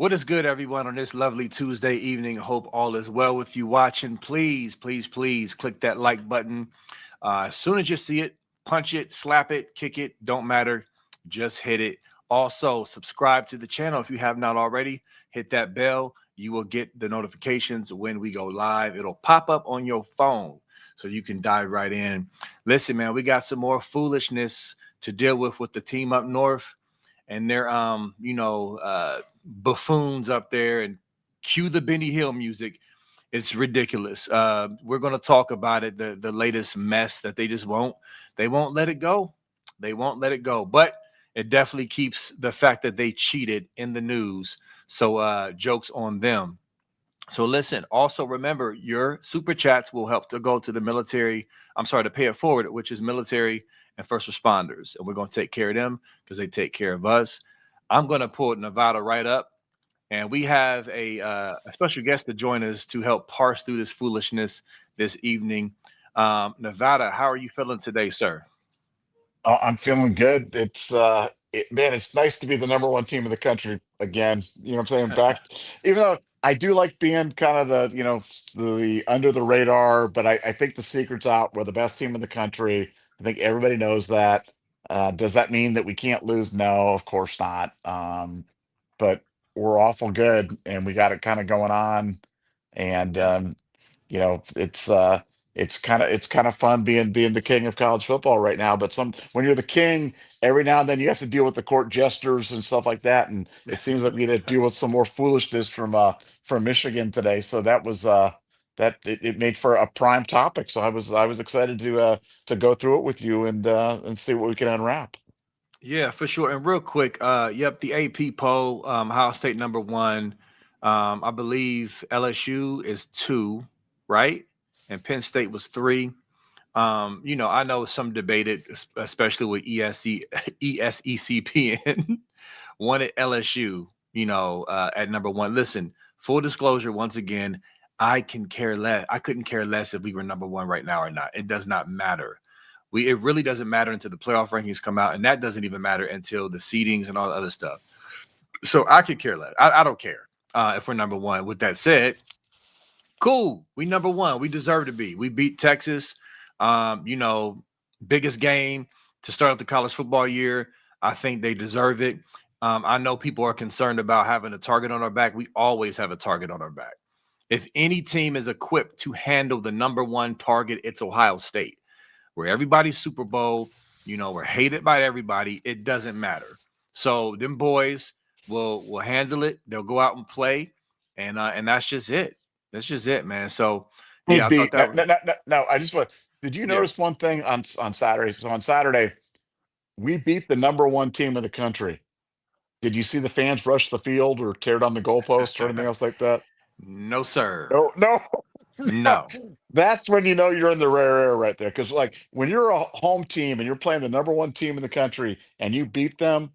What is good, everyone, on this lovely Tuesday evening? Hope all is well with you watching. Please, please, please click that like button. As soon as you see it, punch it, slap it, kick it, don't matter. Just hit it. Also, subscribe to the channel if you have not already. Hit that bell. You will get the notifications when we go live. It'll pop up on your phone so you can dive right in. Listen, man, we got some more foolishness to deal with the team up north. And they're, buffoons up there, and cue the Benny Hill music. It's ridiculous. We're going to talk about it, the latest mess that they won't let it go. They won't let it go. But it definitely keeps the fact that they cheated in the news. So jokes on them. So listen, also remember your super chats will help to go to the military. I'm sorry, to pay it forward, which is military and first responders. And we're going to take care of them because they take care of us. I'm going to pull Nevada right up. And we have a special guest to join us to help parse through this foolishness this evening. Nevada, how are you feeling today, sir? I'm feeling good. Man, it's nice to be the number one team in the country again. You know what I'm saying? Back, even though I do like being kind of the under the radar, but I think the secret's out. We're the best team in the country. I think everybody knows that. Does that mean that we can't lose? No, of course not. But we're awful good, and we got it kind of going on. And Yeah. you know it's uh it's kind of fun being the king of college football right now, but some when you're the king, every now and then you have to deal with the court jesters and stuff like that, and it seems like we had to deal with some more foolishness from Michigan today. So that was it made for a prime topic, so I was excited to go through it with you and see what we can unwrap. Yeah, for sure. And real quick, yep, the AP poll, Ohio State number one. I believe LSU is two, right? And Penn State was three. I know some debated, especially with ESECPN, wanted LSU, at number one. Listen, full disclosure, once again, I can care less. I couldn't care less if we were number one right now or not. It does not matter. It really doesn't matter until the playoff rankings come out, and that doesn't even matter until the seedings and all the other stuff. So I could care less. I don't care if we're number one. With that said, cool. We number one. We deserve to be. We beat Texas. Biggest game to start up the college football year. I think they deserve it. I know people are concerned about having a target on our back. We always have a target on our back. If any team is equipped to handle the number one target, it's Ohio State. Where everybody's Super Bowl, we're hated by everybody. It doesn't matter. So them boys will handle it. They'll go out and play, and that's just it. That's just it, man. So Hey, yeah, I B, thought no, that was no, no, no, no, I just want. Did you yeah. notice one thing on Saturday? So on Saturday, we beat the number one team in the country. Did you see the fans rush the field or tear down the goalpost or anything else like that? No, sir. No, no. No. No. That's when you know you're in the rare air right there. Because like when you're a home team and you're playing the number one team in the country and you beat them,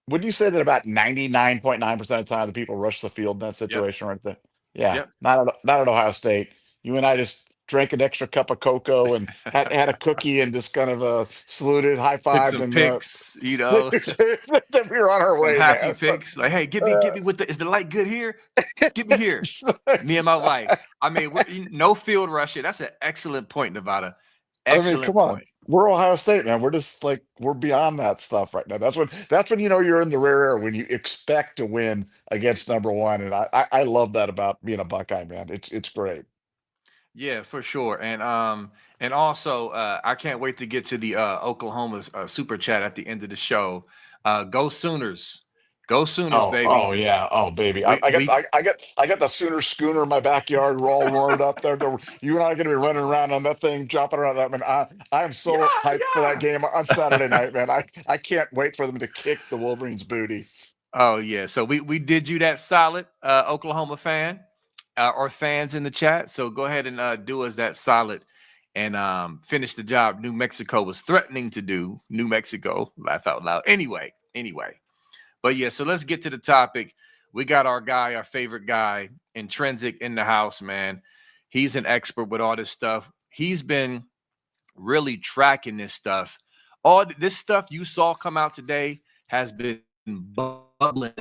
wouldn't you say that about 99.9% of the time the people rush the field in that Yep. situation right there? Yeah, Yep. not at Ohio State. You and I just drank an extra cup of cocoa and had a cookie and just kind of saluted, high Took fived, some and pics, then we were on our some way, happy man. So, pics. Like, hey, get uh, me with is the light good here? Get me here. Me and my wife. I mean, no field rushing. That's an excellent point, Nevada. I mean, come Excellent on. point. We're Ohio State, man. We're just like we're beyond that stuff right now. That's when you know you're in the rare air when you expect to win against number one. And I love that about being a Buckeye, man. It's great. Yeah, for sure. And also I can't wait to get to the Oklahoma super chat at the end of the show. Go Sooners. Go Sooners, Oh baby. yeah, oh baby. I, We I got we I got the Sooner schooner in my backyard. We're all warmed up there. You and I are gonna be running around on that thing, jumping around that. Man, I am yeah, so hyped for that yeah. game on Saturday night, man. I can't wait for them to kick the Wolverines' booty. Oh yeah. So we did you that solid, Oklahoma fan, or fans in the chat. So go ahead and do us that solid and finish the job New Mexico was threatening to do. New Mexico, laugh out loud. Anyway. But yeah, so let's get to the topic. We got our guy, our favorite guy, Intrinsic in the house, man. He's an expert with all this stuff. He's been really tracking this stuff. All this stuff you saw come out today has been bubbling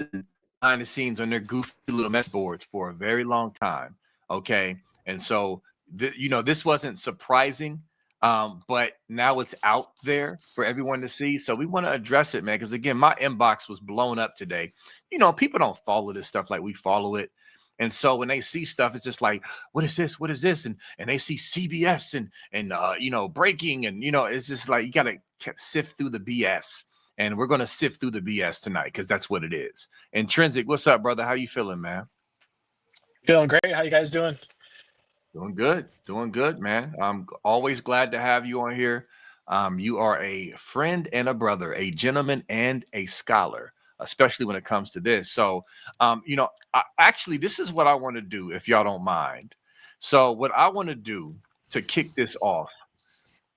behind the scenes on their goofy little mess boards for a very long time. Okay. And so, this wasn't surprising, but now it's out there for everyone to see. So we want to address it, man. Because again, my inbox was blown up today. People don't follow this stuff like we follow it. And so when they see stuff, it's just like, what is this? What is this? And they see CBS and breaking, and it's just like you gotta sift through the BS. And we're gonna sift through the BS tonight because that's what it is. Intrinsic, what's up, brother? How you feeling, man? Feeling great. How you guys doing? Doing good, man. I'm always glad to have you on here. You are a friend and a brother, a gentleman and a scholar, especially when it comes to this. So, actually, this is what I want to do, if y'all don't mind. So, what I want to do to kick this off,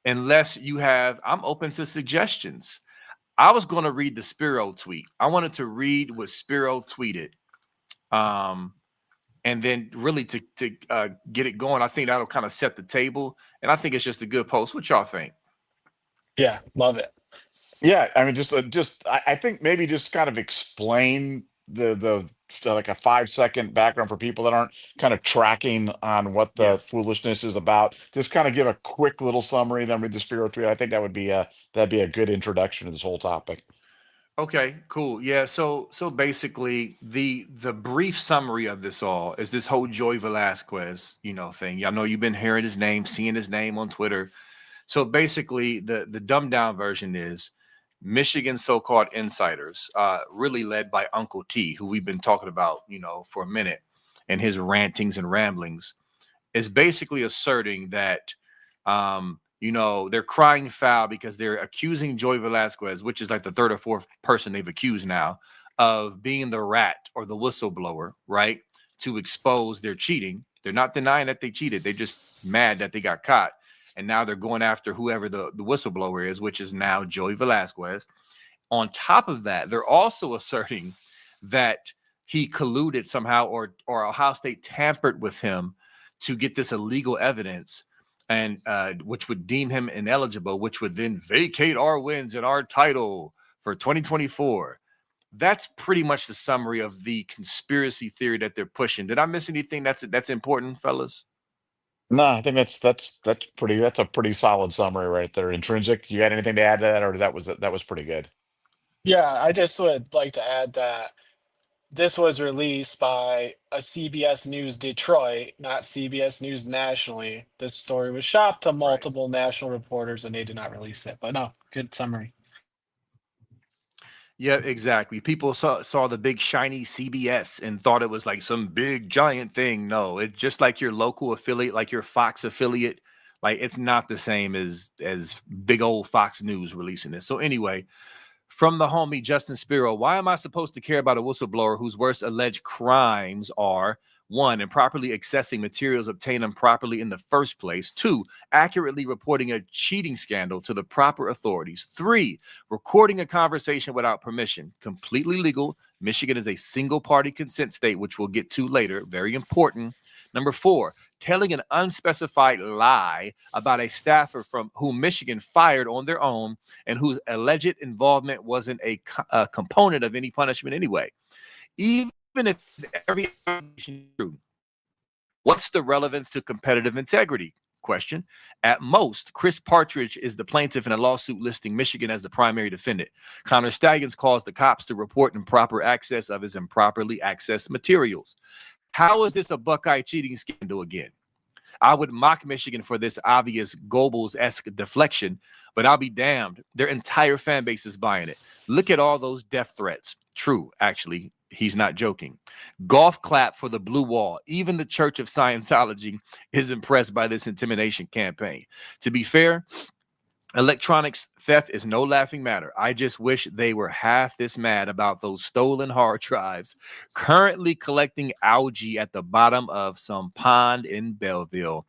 unless you have, I'm open to suggestions. I was going to read the Spiro tweet. I wanted to read what Spiro tweeted. And then really to get it going, I think that'll kind of set the table. And I think it's just a good post. What y'all think? Yeah, love it. Yeah, I mean, I think maybe just kind of explain like a 5 second background for people that aren't kind of tracking on what Yeah. the foolishness is about. Just kind of give a quick little summary, then read the Spiro tweet. I think that'd be a good introduction to this whole topic. Okay, cool. Yeah, so basically the brief summary of this all is this whole Joey Velasquez, thing. Y'all know you've been hearing his name, seeing his name on Twitter. So basically the dumbed down version is Michigan so-called insiders, really led by Uncle T, who we've been talking about, for a minute, and his rantings and ramblings, is basically asserting that they're crying foul because they're accusing Joey Velasquez, which is like the third or fourth person they've accused now, of being the rat or the whistleblower, right? To expose their cheating. They're not denying that they cheated. They're just mad that they got caught. And now they're going after whoever the whistleblower is, which is now Joey Velasquez. On top of that, they're also asserting that he colluded somehow or Ohio State tampered with him to get this illegal evidence, and which would deem him ineligible, which would then vacate our wins and our title for 2024. That's pretty much the summary of the conspiracy theory that they're pushing. Did I miss anything that's important, fellas? No, I think that's a pretty solid summary right there. Intrinsic, you had anything to add to that, or that was pretty good? Yeah, I just would like to add that this was released by a CBS News Detroit, not CBS News nationally. This story was shopped to Right. multiple national reporters and they did not release it. But no, good summary. Yeah, exactly. People saw the big shiny CBS and thought it was like some big giant thing. No, it's just like your local affiliate, like your Fox affiliate. Like it's not the same as big old Fox News releasing this. So anyway, from the homie Justin Spiro, why am I supposed to care about a whistleblower whose worst alleged crimes are: one, improperly accessing materials obtained improperly in the first place; two, accurately reporting a cheating scandal to the proper authorities; three, recording a conversation without permission, completely legal. Michigan is a single party consent state, which we'll get to later. Very important. Number four, telling an unspecified lie about a staffer from whom Michigan fired on their own and whose alleged involvement wasn't a component of any punishment anyway. Even if every allegation is true, what's the relevance to competitive integrity? Question. At most, Chris Partridge is the plaintiff in a lawsuit listing Michigan as the primary defendant. Connor Staggens calls the cops to report improper access of his improperly accessed materials. How is this a Buckeye cheating scandal again? I would mock Michigan for this obvious Goebbels-esque deflection, but I'll be damned. Their entire fan base is buying it. Look at all those death threats. True, actually, he's not joking. Golf clap for the blue wall. Even the Church of Scientology is impressed by this intimidation campaign. To be fair, electronics theft is no laughing matter. I just wish they were half this mad about those stolen hard drives currently collecting algae at the bottom of some pond in Belleville.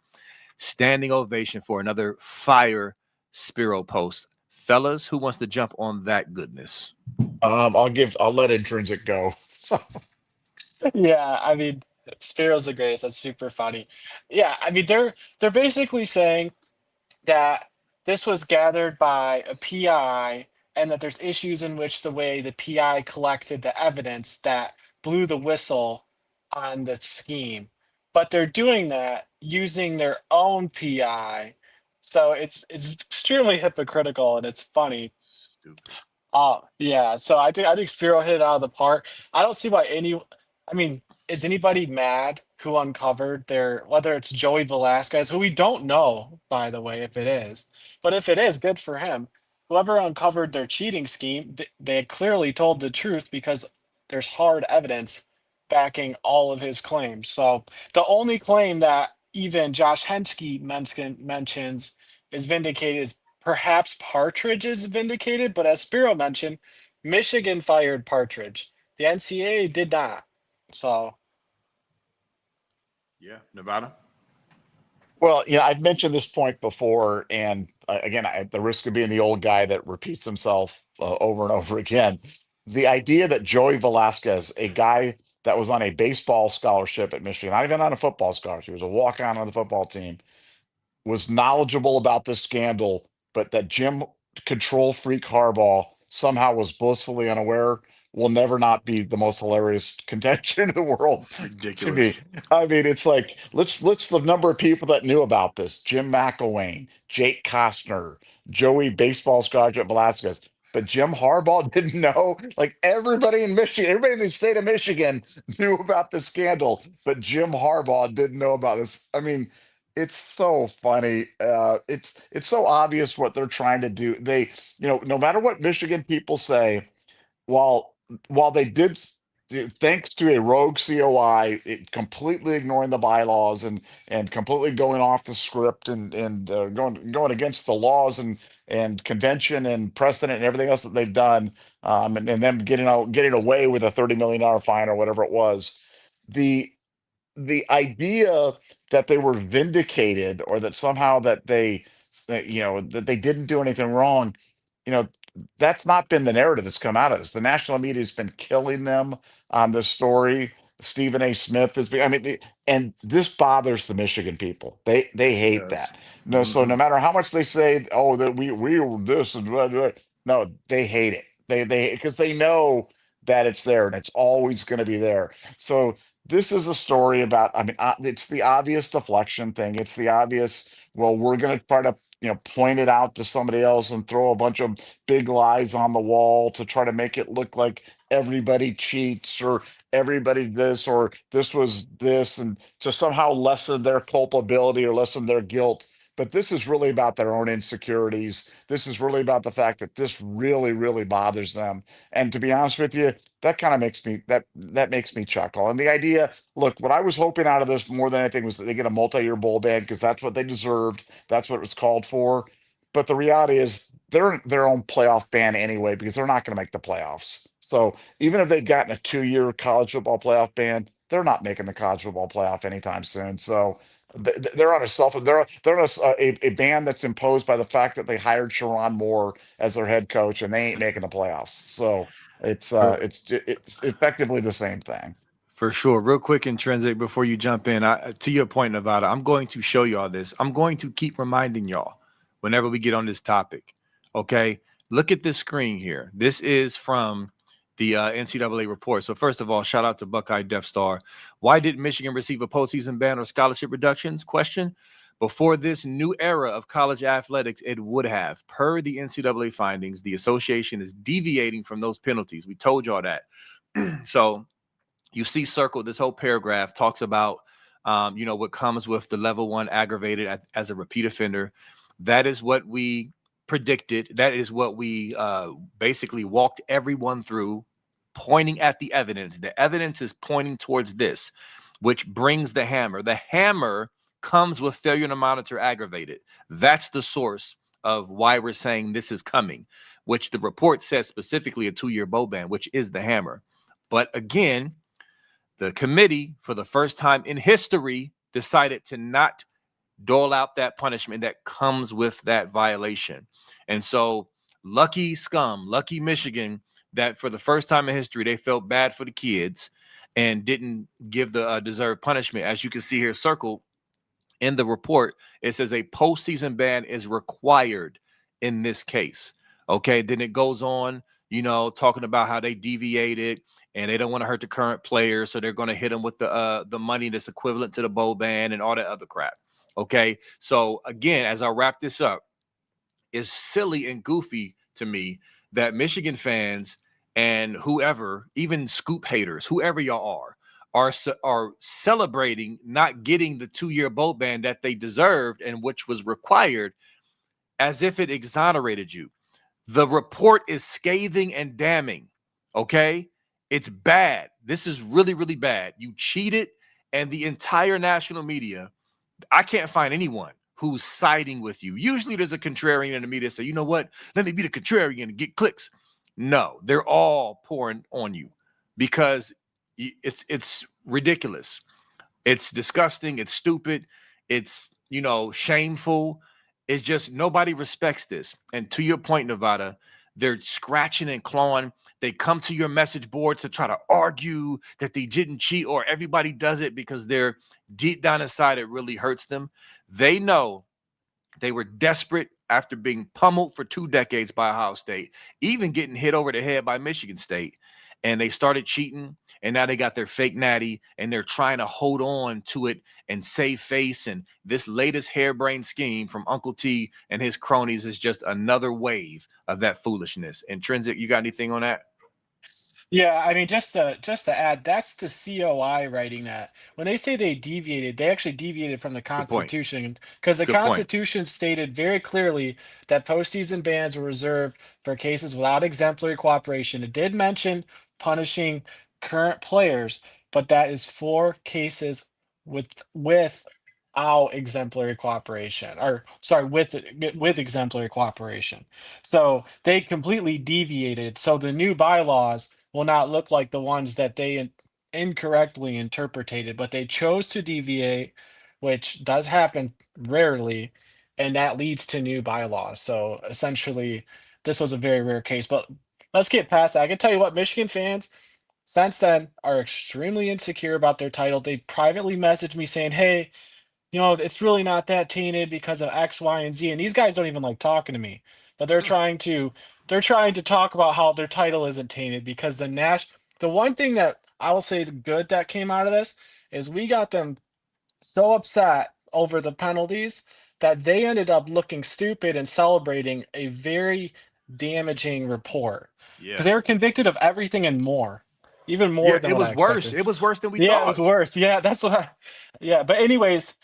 Standing ovation for another fire Spiro post. Fellas, who wants to jump on that goodness? I'll let Intrinsic go. Yeah, I mean, Spiro's the greatest. That's super funny. Yeah, I mean they're basically saying that this was gathered by a PI and that there's issues in which the way the PI collected the evidence that blew the whistle on the scheme, but they're doing that using their own PI. So it's extremely hypocritical and it's funny. Stupid. Yeah. So I think Spiro hit it out of the park. I don't see why I mean, is anybody mad who uncovered whether it's Joey Velasquez, who we don't know, by the way, if it is, but if it is, good for him. Whoever uncovered their cheating scheme, they clearly told the truth because there's hard evidence backing all of his claims. So the only claim that even Josh Henschke mentions is vindicated is perhaps Partridge is vindicated, but as Spiro mentioned, Michigan fired Partridge. The NCAA did not. So Yeah, Nevada. Well, I've mentioned this point before, and again, at the risk of being the old guy that repeats himself over and over again, the idea that Joey Velasquez, a guy that was on a baseball scholarship at Michigan, not even on a football scholarship, he was a walk-on on the football team, was knowledgeable about this scandal, but that Jim control freak Harbaugh somehow was blissfully unaware will never not be the most hilarious contention in the world It's to me. ridiculous. I mean, it's like let's the number of people that knew about this: Jim McElwain, Jake Costner, Joey Baseball Scholarship Velasquez. But Jim Harbaugh didn't know. Like everybody in Michigan, everybody in the state of Michigan knew about the scandal, but Jim Harbaugh didn't know about this. I mean, it's so funny. It's so obvious what they're trying to do. They, no matter what Michigan people say, while while they did, thanks to a rogue COI, completely ignoring the bylaws and completely going off the script and going against the laws and convention and precedent and everything else that they've done, and them getting away with a $30 million fine or whatever it was. The idea that they were vindicated or that somehow that they didn't do anything wrong, you know that's not been the narrative that's come out of this. The national media has been killing them on this story. Stephen A. Smith has been, I mean, and this bothers the Michigan people. They Yes, it hate does. that. No, so no matter how much they say, oh, that we were this and blah, blah, no, they hate it. They because they know that it's there and it's always going to be there. So this is a story about, I mean, it's the obvious deflection thing. It's the obvious, well, we're going to try to, point it out to somebody else and throw a bunch of big lies on the wall to try to make it look like everybody cheats or everybody this or this was this and to somehow lessen their culpability or lessen their guilt. But this is really about their own insecurities. This is really about the fact that this really, really bothers them. And to be honest with you, that kind of makes me chuckle. And the idea, look, what I was hoping out of this more than anything was that they get a multi-year bowl ban because that's what they deserved. That's what it was called for. But the reality is they're in their own playoff ban anyway because they're not going to make the playoffs. So even if they've gotten a 2-year college football playoff ban, they're not making the college football playoff anytime soon. So they're on they're on a ban that's imposed by the fact that they hired Sharon Moore as their head coach and they ain't making the playoffs. So For it's effectively the same thing. for sure. Real quick, intrinsic before you jump in. To your point, Nevada, I'm going to show y'all this. I'm going to keep reminding y'all whenever we get on this topic. Okay, look at this screen here. This is from the NCAA report. So first of all, shout out to Buckeye Death Star. Why did Michigan receive a postseason ban or scholarship reductions? Question. Before this new era of college athletics, it would have. Per the NCAA findings, the association is deviating from those penalties. We told y'all that. So you see circled, this whole paragraph talks about, what comes with the level 1 aggravated as a repeat offender. That is what we predicted. That is what we basically walked everyone through, pointing at the evidence. The evidence is pointing towards this, which brings the hammer. The hammer comes with failure to monitor aggravated. That's the source of why we're saying this is coming, which the report says specifically a 2-year bowl ban, which is the hammer. But again, the committee, for the first time in history, decided to not dole out that punishment that comes with that violation. And so lucky scum, lucky Michigan, that for the first time in history, they felt bad for the kids and didn't give the deserved punishment. As you can see here circled in the report, it says a postseason ban is required in this case. Okay, then it goes on, talking about how they deviated and they don't want to hurt the current players, so they're going to hit them with the money that's equivalent to the bowl ban and all that other crap. Okay, so again, as I wrap this up, it's silly and goofy to me that Michigan fans and whoever, even Scoop haters, whoever y'all are celebrating not getting the 2-year bowl ban that they deserved and which was required, as if it exonerated you. The report is scathing and damning. Okay, it's bad. This is really, really bad. You cheated, and the entire national media, I can't find anyone who's siding with you. Usually there's a contrarian in the media say, you know what, let me be the contrarian and get clicks. No, they're all pouring on you because it's ridiculous. It's disgusting. It's stupid. It's, shameful. It's just nobody respects this. And to your point, Nevada, they're scratching and clawing. They come to your message board to try to argue that they didn't cheat, or everybody does it because they're deep down inside it really hurts them. They know they were desperate after being pummeled for 2 decades by Ohio State, even getting hit over the head by Michigan State. And they started cheating, and now they got their fake natty, and they're trying to hold on to it and save face. And this latest harebrained scheme from Uncle T and his cronies is just another wave of that foolishness. Intrinsic, you got anything on that? Yeah, I mean, just to add, that's the COI writing that. When they say they deviated, they actually deviated from the Good point. Constitution because the Good point. Constitution stated very clearly that postseason bans were reserved for cases without exemplary cooperation. It did mention punishing current players, but that is for cases without exemplary cooperation, or sorry, with exemplary cooperation. So they completely deviated. So the new bylaws will not look like the ones that they incorrectly interpreted, but they chose to deviate, which does happen rarely, and that leads to new bylaws. So essentially, this was a very rare case. But let's get past that. I can tell you what, Michigan fans since then are extremely insecure about their title. They privately messaged me saying, "Hey, it's really not that tainted because of X, Y, and Z." And these guys don't even like talking to me, but they're trying to talk about how their title isn't tainted because the one thing that I will say the good that came out of this is we got them so upset over the penalties that they ended up looking stupid and celebrating a very damaging report because Yeah. they were convicted of everything and more, even more Yeah, than it what I was worse. expected. It was worse than we Yeah, it was thought. worse. Yeah, that's what yeah. But anyways,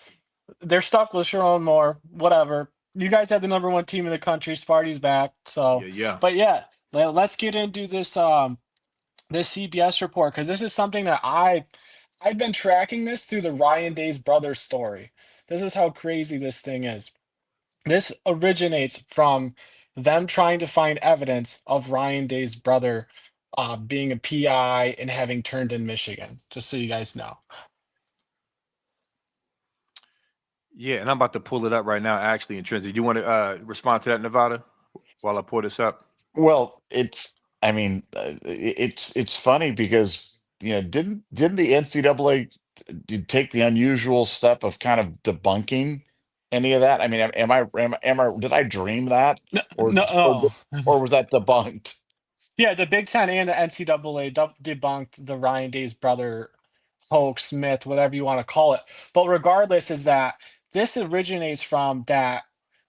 they're stuck with Sharon Moore. Whatever. You guys have the number one team in the country. Sparty's back. So, Yeah, yeah. but yeah, let's get into this CBS report because this is something that I've been tracking this through the Ryan Day's brother story. This is how crazy this thing is. This originates from them trying to find evidence of Ryan Day's brother being a PI and having turned in Michigan. Just so you guys know. Yeah, and I'm about to pull it up right now, actually, Intrinsic. Do you want to respond to that, Nevada, while I pull this up? Well, I mean, it's funny because didn't the NCAA take the unusual step of kind of debunking any of that? I mean, did I dream that, No, or or no. or was that debunked? Yeah, the Big Ten and the NCAA debunked the Ryan Day's brother hoax, myth, whatever you want to call it. But regardless, is that this originates from that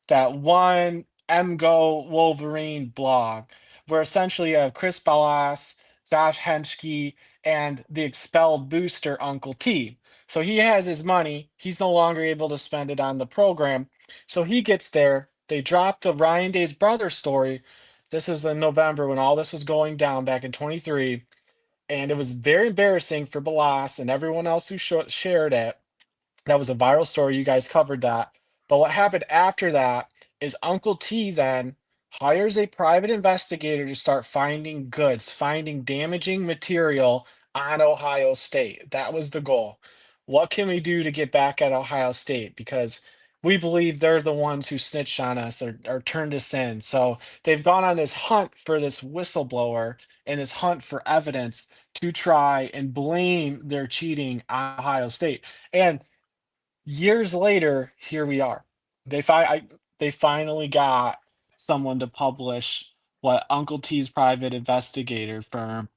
one MGO Wolverine blog, where essentially you have Chris Ballas, Josh Henschke, and the expelled booster Uncle T. So he has his money. He's no longer able to spend it on the program. So he gets there. They dropped the Ryan Day's brother story. This is in November when all this was going down back in 23. And it was very embarrassing for Balas and everyone else who shared it. That was a viral story. You guys covered that. But what happened after that is Uncle T then hires a private investigator to start finding goods, finding damaging material on Ohio State. That was the goal. What can we do to get back at Ohio State? Because we believe they're the ones who snitched on us or turned us in. So they've gone on this hunt for this whistleblower and this hunt for evidence to try and blame their cheating on Ohio State. And years later, here we are. They finally got someone to publish what Uncle T's private investigator firm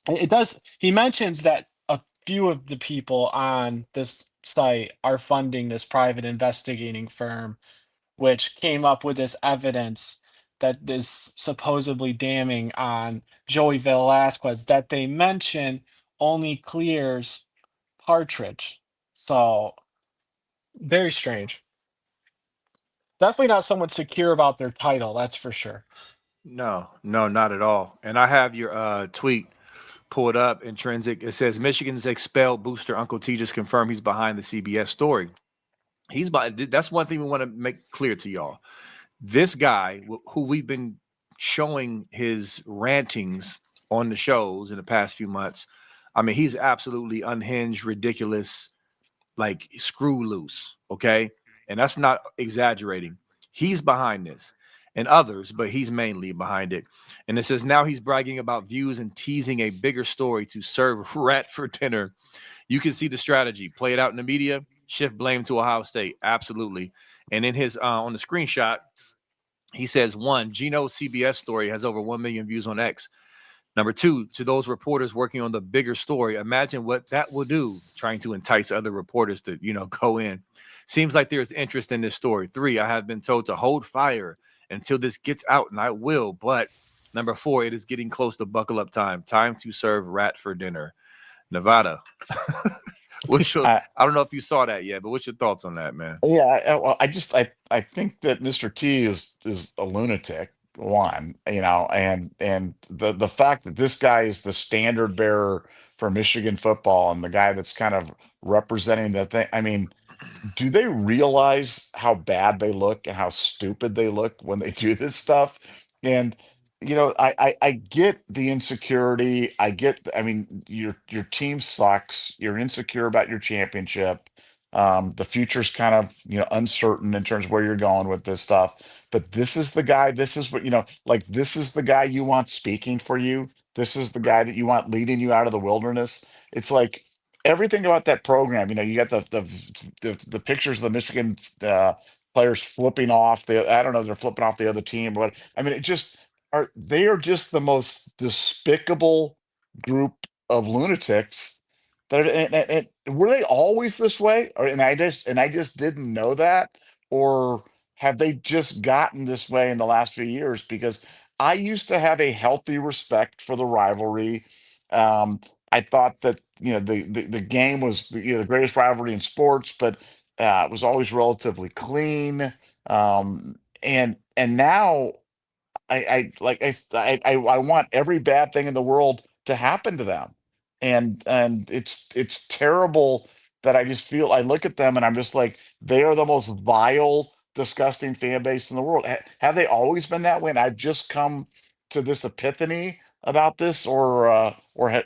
It does. He mentions that a few of the people on this site are funding this private investigating firm, which came up with this evidence that is supposedly damning on Joey Velasquez that they mention only clears Partridge. So very strange. Definitely not someone secure about their title, that's for sure. No, no, not at all. And I have your tweet pulled up, intrinsic. It says Michigan's expelled booster Uncle T just confirmed he's behind the CBS story. That's one thing we want to make clear to y'all. This guy, who we've been showing his rantings on the shows in the past few months, I mean, he's absolutely unhinged, ridiculous, like screw loose. Okay. And that's not exaggerating. He's behind this and others, but he's mainly behind it. And it says now he's bragging about views and teasing a bigger story to serve rat for dinner. You can see the strategy. Play it out in the media, shift blame to Ohio State. Absolutely. And in his on the screenshot, he says, one, Gino's CBS story has over 1 million views on X. Number two, to those reporters working on the bigger story, imagine what that will do, trying to entice other reporters to, go in. Seems like there's interest in this story. Three, I have been told to hold fire until this gets out, and I will. But number four, it is getting close to buckle up time. Time to serve rat for dinner. Nevada. I don't know if you saw that yet, but what's your thoughts on that, man? Yeah, well, I think that Mr. T is a lunatic, one, and the fact that this guy is the standard bearer for Michigan football and the guy that's kind of representing the thing. I mean, do they realize how bad they look and how stupid they look when they do this stuff? And I get the insecurity. I mean, your team sucks. You're insecure about your championship. The future's kind of uncertain in terms of where you're going with this stuff. But this is the guy. This is what like this is the guy you want speaking for you. This is the guy that you want leading you out of the wilderness. It's like everything about that program. You got the pictures of the Michigan players flipping off I don't know, they're flipping off the other team, but I mean, they are just the most despicable group of lunatics and were they always this way, or and I just didn't know that, or have they just gotten this way in the last few years? Because I used to have a healthy respect for the rivalry. um I thought that the game was the greatest rivalry in sports, but it was always relatively clean. And now I want every bad thing in the world to happen to them, and it's terrible that I just feel I look at them and I'm just like they are the most vile, disgusting fan base in the world. Have they always been that way? And I've just come to this epiphany about this, or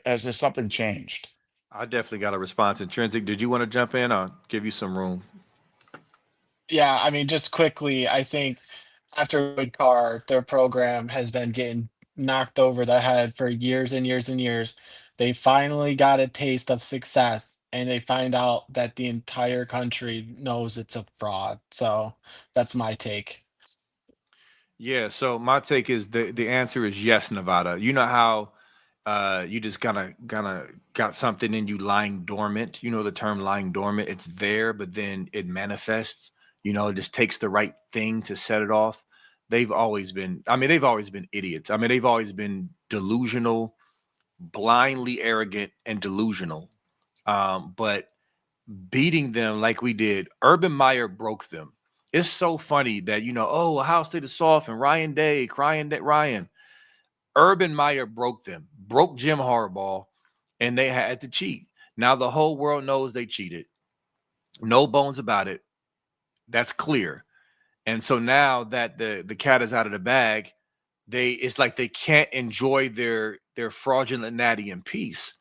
has this something changed? I definitely got a response. Intrinsic, did you want to jump in? I'll give you some room. Yeah, I mean, just quickly, I think after Good Car, their program has been getting knocked over the head for years and years and years. They finally got a taste of success and they find out that the entire country knows it's a fraud. So that's my take. Yeah, so my take is the answer is yes, Nevada. You know how you just kind of got something in you lying dormant. You know the term lying dormant. It's there, but then it manifests. It just takes the right thing to set it off. They've always been idiots. I mean, they've always been delusional, blindly arrogant, and delusional. But beating them like we did, Urban Meyer broke them. It's so funny that oh, Ohio State is soft and Ryan Day crying that Ryan. Urban Meyer broke them, broke Jim Harbaugh, and they had to cheat. Now the whole world knows they cheated. No bones about it. That's clear. And so now that the cat is out of the bag, it's like they can't enjoy their fraudulent natty in peace.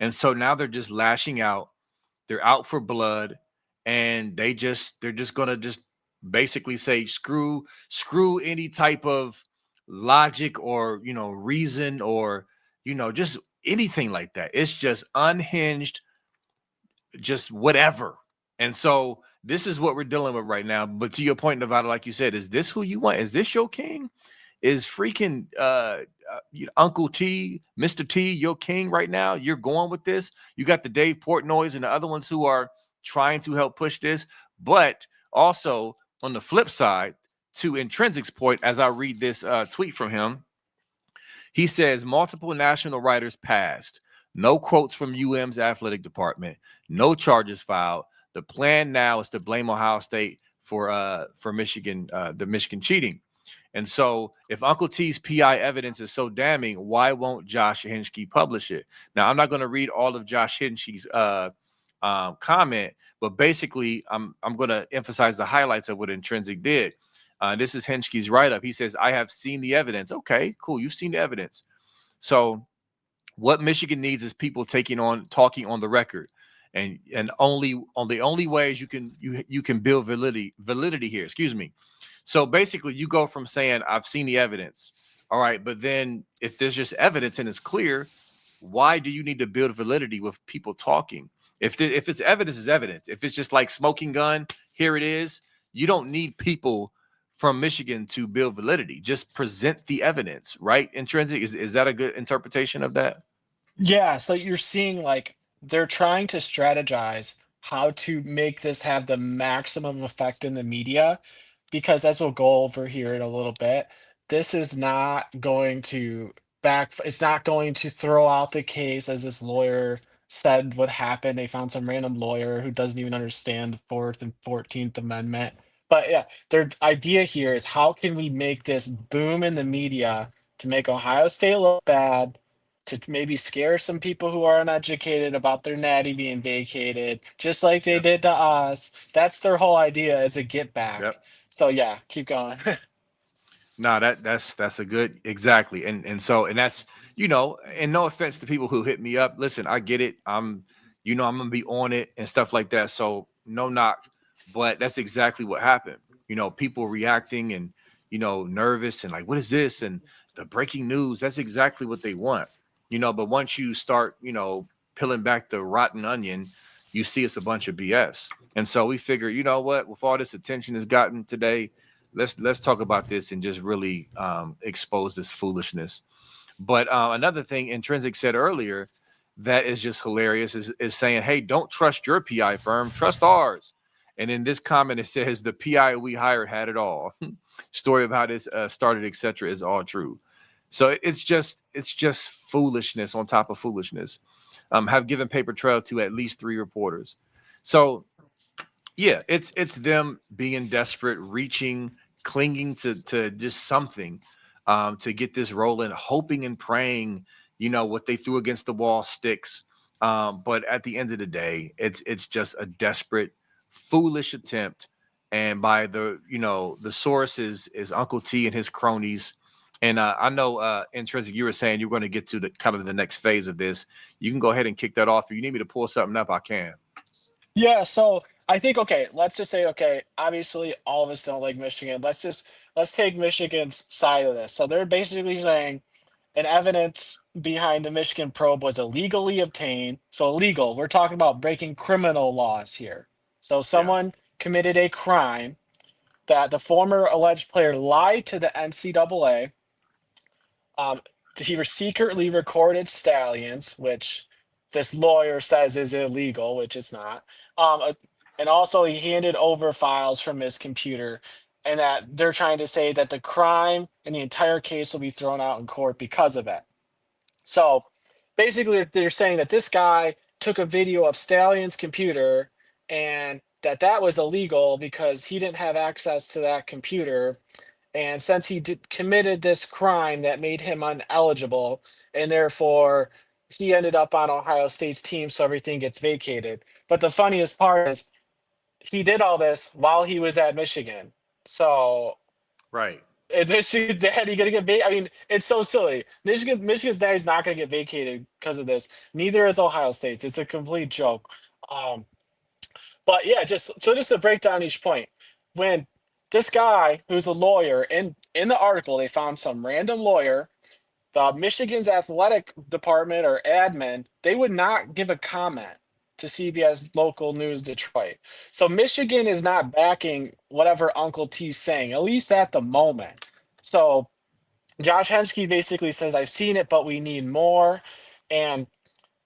And so now they're just lashing out. They're out for blood, and they're just gonna just basically say screw any type of logic or reason or just anything like that. It's just unhinged, just whatever. And so this is what we're dealing with right now. But to your point, Nevada, like you said, is this who you want? Is this your king? is freaking Uncle T, Mr. T, your king right now. You're going with this. You got the Dave Portnoys and the other ones who are trying to help push this. But also on the flip side, to Intrinsic's point, as I read this tweet from him, he says multiple national writers passed. No quotes from UM's athletic department. No charges filed. The plan now is to blame Ohio State for Michigan, the Michigan cheating. And so if Uncle T's PI evidence is so damning, why won't Josh Hinchke publish it? Now, I'm not going to read all of Josh Hinchke's comment, but basically I'm going to emphasize the highlights of what Intrinsic did. This is Hinchke's write-up. He says, I have seen the evidence. Okay, cool. You've seen the evidence. So what Michigan needs is people talking on the record. And only on the only ways you can build validity here. Excuse me. So basically you go from saying, I've seen the evidence. All right. But then if there's just evidence and it's clear, why do you need to build validity with people talking? If it's evidence, is evidence. If it's just like smoking gun, here it is. You don't need people from Michigan to build validity. Just present the evidence, right? Intrinsic. Is that a good interpretation of that? Yeah, so you're seeing like they're trying to strategize how to make this have the maximum effect in the media, because as we'll go over here in a little bit, this is not going to it's not going to throw out the case as this lawyer said what happened. They found some random lawyer who doesn't even understand the Fourth and 14th Amendment. But yeah, their idea here is how can we make this boom in the media to make Ohio State look bad, to maybe scare some people who are uneducated about their natty being vacated, just like they Yep. did to us. That's their whole idea, is a get back. Yep. So yeah, keep going. No, that's a good, exactly. And so, and that's, and no offense to people who hit me up. Listen, I get it. I'm gonna be on it and stuff like that. So no knock, but that's exactly what happened. People reacting and, nervous and like, what is this? And the breaking news, that's exactly what they want. But once you start, peeling back the rotten onion, you see it's a bunch of BS. And so we figure, you know what, with all this attention has gotten today, let's talk about this and just really expose this foolishness. But another thing Intrinsic said earlier that is just hilarious is saying, hey, don't trust your PI firm, trust ours. And in this comment, it says the PI we hired had it all. Story of how this started, etc., is all true. So it's just foolishness on top of foolishness. Have given paper trail to at least 3 reporters. So yeah, it's them being desperate, reaching, clinging to just something to get this rolling, hoping and praying, what they threw against the wall sticks. But at the end of the day, it's just a desperate, foolish attempt. And by the source is Uncle T and his cronies. And I know, Intrinsic, you were saying you're going to get to the kind of the next phase of this. You can go ahead and kick that off. If you need me to pull something up, I can. Yeah, so I think, okay, let's just say, okay, obviously all of us don't like Michigan. Let's take Michigan's side of this. So they're basically saying an evidence behind the Michigan probe was illegally obtained. So illegal, we're talking about breaking criminal laws here. So someone committed a crime that the former alleged player lied to the NCAA. He secretly recorded stallions, which this lawyer says is illegal, which it's not. And also he handed over files from his computer, and that they're trying to say that the crime and the entire case will be thrown out in court because of it. So basically, they're saying that this guy took a video of Stallion's computer and that was illegal because he didn't have access to that computer. And since he committed this crime that made him ineligible, and therefore he ended up on Ohio State's team, so everything gets vacated. But the funniest part is he did all this while he was at Michigan. So Right. is Michigan's daddy gonna get vacated? I mean, it's so silly. Michigan's daddy's not gonna get vacated because of this. Neither is Ohio State's. It's a complete joke. Um, but yeah, just to break down each point, when this guy who's a lawyer in the article, they found some random lawyer. The Michigan's athletic department or admin, they would not give a comment to CBS Local News Detroit. So Michigan is not backing whatever Uncle T's saying, at least at the moment. So Josh Hemsky basically says, I've seen it, but we need more. And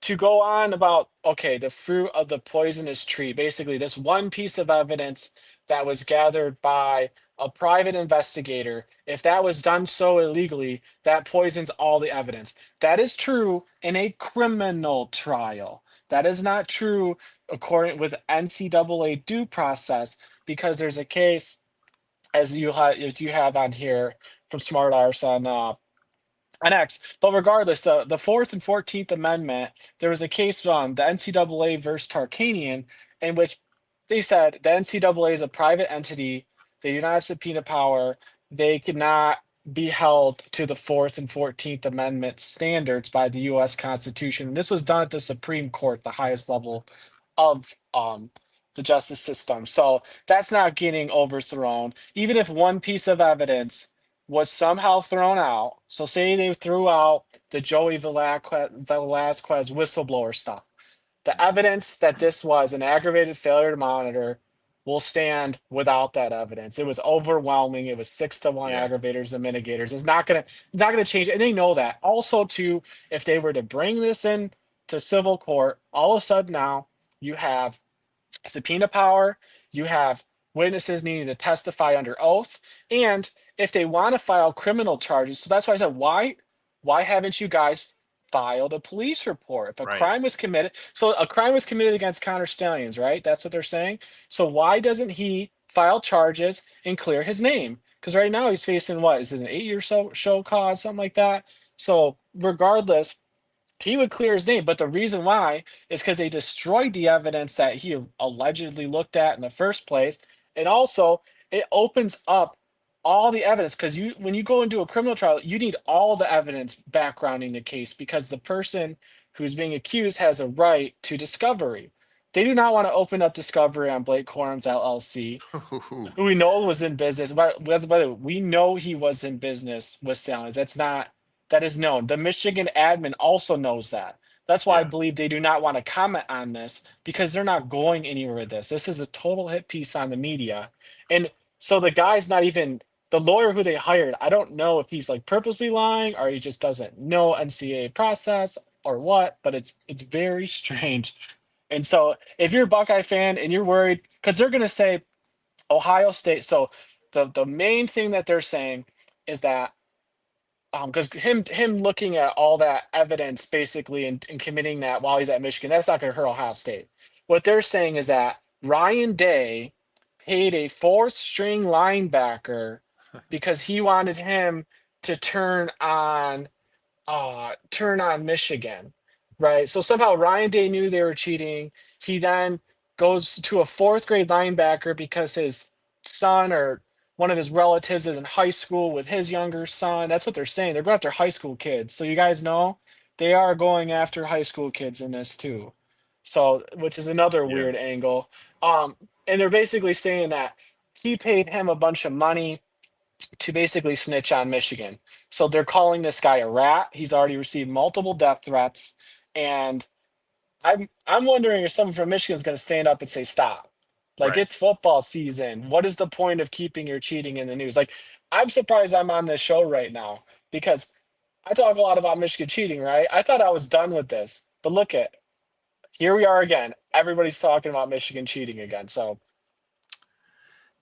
to go on about, okay, the fruit of the poisonous tree, basically, this one piece of evidence that was gathered by a private investigator, if that was done so illegally, that poisons all the evidence. That is true in a criminal trial. That is not true according with NCAA due process, because there's a case, as you have on here from Smart Arse on X. But regardless, the Fourth and 14th Amendment, there was a case on the NCAA versus Tarkanian, in which they said the NCAA is a private entity. They do not have subpoena power. They cannot be held to the Fourth and 14th Amendment standards by the U.S. Constitution. This was done at the Supreme Court, the highest level of the justice system. So that's not getting overthrown. Even if one piece of evidence was somehow thrown out. So say they threw out the Joey Velasquez whistleblower stuff. The evidence that this was an aggravated failure to monitor will stand without that evidence. It was overwhelming. It was 6-1 Yeah. aggravators and mitigators. It's not gonna change. And they know that. Also, too, if they were to bring this in to civil court, all of a sudden now you have subpoena power, you have witnesses needing to testify under oath, and if they want to file criminal charges, so that's why I said, why haven't you guys filed a police report? If a Right. crime was committed, so a crime was committed against Connor Stallions, right? That's what they're saying. So why doesn't he file charges and clear his name? Because right now he's facing, what is it, an 8-year show cause, something like that. So regardless, he would clear his name. But the reason why is because they destroyed the evidence that he allegedly looked at in the first place. And also, it opens up all the evidence, because when you go into a criminal trial, you need all the evidence backgrounding the case, because the person who's being accused has a right to discovery. They do not want to open up discovery on Blake Corum's LLC, who we know was in business. By the way, we know he was in business with Sallies. That is known. The Michigan admin also knows that. That's why I Yeah. believe they do not want to comment on this, because they're not going anywhere with this. This is a total hit piece on the media. And so the guy's not even the lawyer who they hired. I don't know if he's like purposely lying, or he just doesn't know NCAA process or what, but it's very strange. And so if you're a Buckeye fan and you're worried, because they're going to say Ohio State. So the main thing that they're saying is that, because him looking at all that evidence basically, and committing that while he's at Michigan, that's not going to hurt Ohio State. What they're saying is that Ryan Day paid a fourth string linebacker because he wanted him to turn on Michigan, right? So somehow Ryan Day knew they were cheating. He then goes to a fourth grade linebacker because his son or one of his relatives is in high school with his younger son. That's what they're saying. They're going after high school kids. So you guys know they are going after high school kids in this too. So, which is another Yeah. weird angle. And they're basically saying that he paid him a bunch of money to basically snitch on Michigan. So they're calling this guy a rat. He's already received multiple death threats, and I'm wondering if someone from Michigan is going to stand up and say stop. Like, Right. it's football season. What is the point of keeping your cheating in the news? Like, I'm surprised I'm on this show right now, because I talk a lot about Michigan cheating, right? I thought I was done with this, but look at here we are again. Everybody's talking about Michigan cheating again. So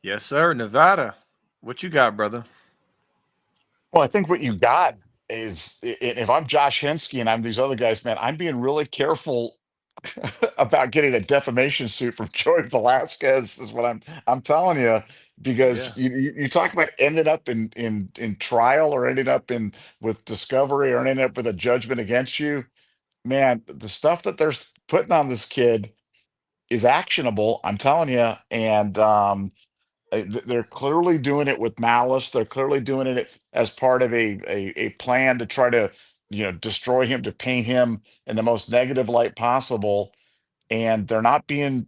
Yes, sir. Nevada. What you got, brother? Well, I think what you got is if I'm Josh Hensky and I'm these other guys, man, I'm being really careful about getting a defamation suit from Joey Velasquez is what I'm telling you, Yeah. because you talk about ending up in trial, or ending up in with discovery, or ending up with a judgment against you. Man, the stuff that they're putting on this kid is actionable, I'm telling you. And they're clearly doing it with malice. They're clearly doing it as part of a plan to try to, destroy him, to paint him in the most negative light possible. And they're not being,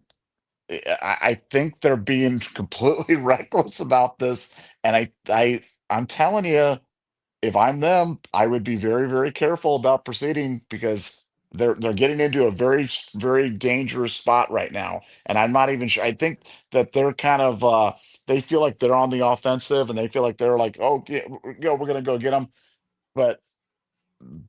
I think they're being completely reckless about this. And I'm telling you, if I'm them, I would be very, very careful about proceeding, because they're getting into a very, very dangerous spot right now. And I'm not even sure. I think that they're kind of they feel like they're on the offensive, and they feel like they're like, oh, yeah, we're gonna go get them. but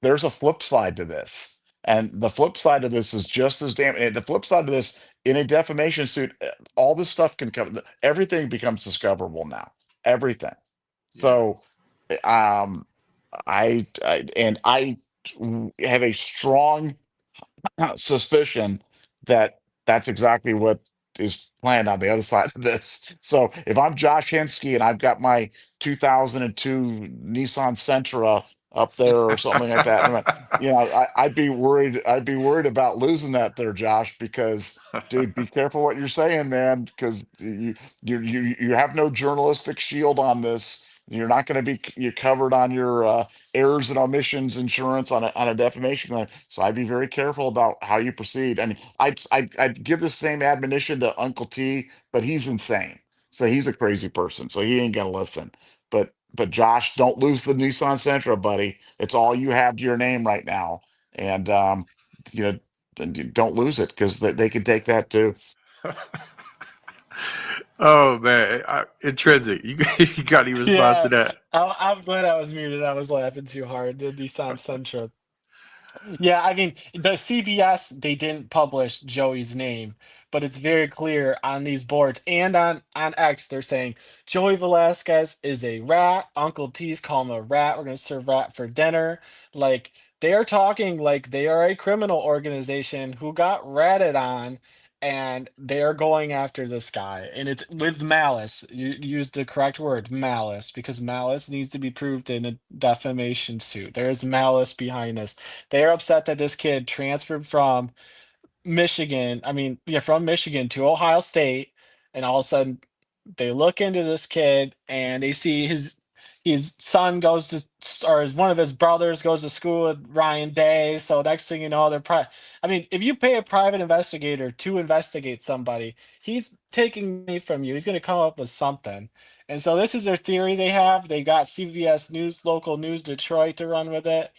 there's a flip side to this. And the flip side of this is just as damn. The flip side of this, in a defamation suit, all this stuff can come. Everything becomes discoverable now. Everything. Yeah. So, um, I have a strong suspicion that that's exactly what is planned on the other side of this. So if I'm Josh Hinsky and I've got my 2002 Nissan Sentra up there or something like that, I'd be worried. I'd be worried about losing that there, Josh, because dude, be careful what you're saying, man, because you have no journalistic shield on this. You're not going to be you covered on your errors and omissions insurance on a defamation claim. So I'd be very careful about how you proceed. I mean, I'd give the same admonition to Uncle T, but he's insane. So he's a crazy person. So he ain't gonna listen. But Josh, don't lose the Nissan Sentra, buddy. It's all you have to your name right now. And you know, don't lose it because they can take that too. Oh man, intrinsic. You got any response to Yeah, that? I'm glad I was muted. I was laughing too hard. The Nissan Sentra. Yeah, I mean, the CBS, they didn't publish Joey's name, but it's very clear on these boards and on X, they're saying Joey Velasquez is a rat. Uncle T's call him a rat. We're gonna serve rat for dinner. Like they are talking like they are a criminal organization who got ratted on, and they are going after this guy, and it's with malice. You used the correct word, malice, because malice needs to be proved in a defamation suit. There is malice behind this. They're upset that this kid transferred from Michigan, I mean, yeah, from Michigan to Ohio State, and all of a sudden they look into this kid and they see his son goes to or one of his brothers goes to school with Ryan Day. So next thing you know, I mean, if you pay a private investigator to investigate somebody, he's taking money from you. He's going to come up with something. And so this is their theory they have. They got CBS News, local news Detroit to run with it.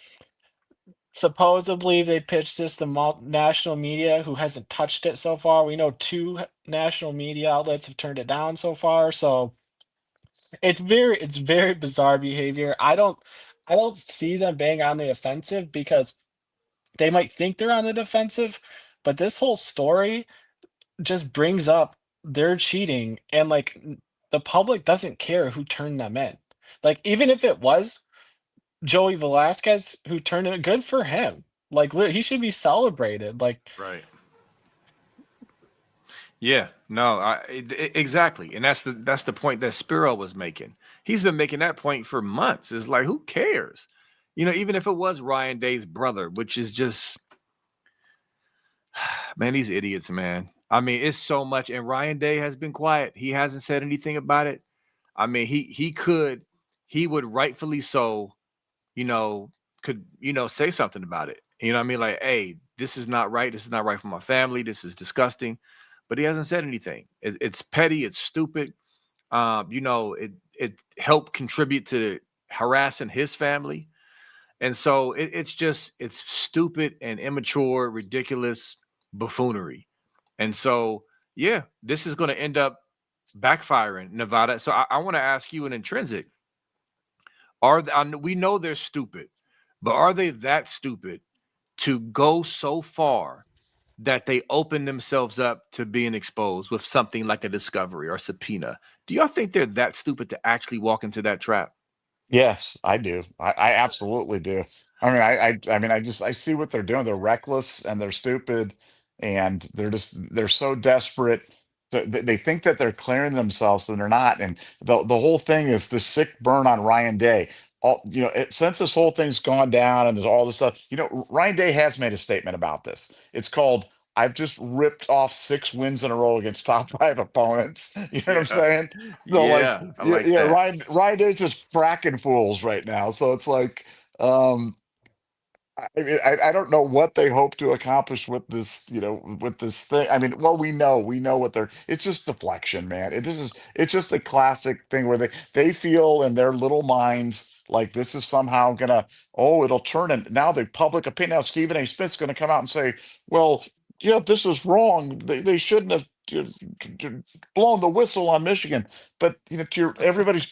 Supposedly, they pitched this to national media who hasn't touched it so far. We know two national media outlets have turned it down so far. So it's very bizarre behavior. I don't see them being on the offensive because they might think they're on the defensive, but this whole story just brings up their cheating and the public doesn't care who turned them in. Like even if it was Joey Velasquez, who turned it good for him. Like he should be celebrated. Like Right. Yeah. No. Exactly, and that's the point that Spiro was making. He's been making that point for months. It's like, who cares? Even if it was Ryan Day's brother, which is just, man, these idiots, man. I mean, it's so much, and Ryan Day has been quiet. He hasn't said anything about it. I mean, he would rightfully so, you know, could, say something about it. You know what I mean? Like, hey, this is not right. This is not right for my family. This is disgusting. But he hasn't said anything. It's petty. It's stupid. It helped contribute to harassing his family. And so it's stupid and immature, ridiculous buffoonery. And so, yeah, this is going to end up backfiring, Nevada. So I want to ask you an intrinsic. We know they're stupid, but are they that stupid to go so far that they open themselves up to being exposed with something like a discovery or subpoena? Do y'all think they're that stupid to actually walk into that trap? Yes, I do. I absolutely do. I see what they're doing. They're reckless and they're stupid, and they're so desperate. They think that they're clearing themselves, and they're not. And the whole thing is the sick burn on Ryan Day. Since this whole thing's gone down and there's all this stuff, Ryan Day has made a statement about this. It's called "I've just ripped off 6 wins in a row against top five opponents." You know what I'm Yeah. saying? So like, Yeah. I yeah, like yeah, that. Ryan Day's just cracking fools right now. So it's like, um, I don't know what they hope to accomplish with this, with this thing. I mean, well, we know what they're. It's just deflection, man. It's just a classic thing where they feel in their little minds like this is somehow gonna, oh, it'll turn. And now the public opinion. Now Stephen A. Smith's gonna come out and say, well, yeah, this is wrong. They shouldn't have blown the whistle on Michigan. But everybody's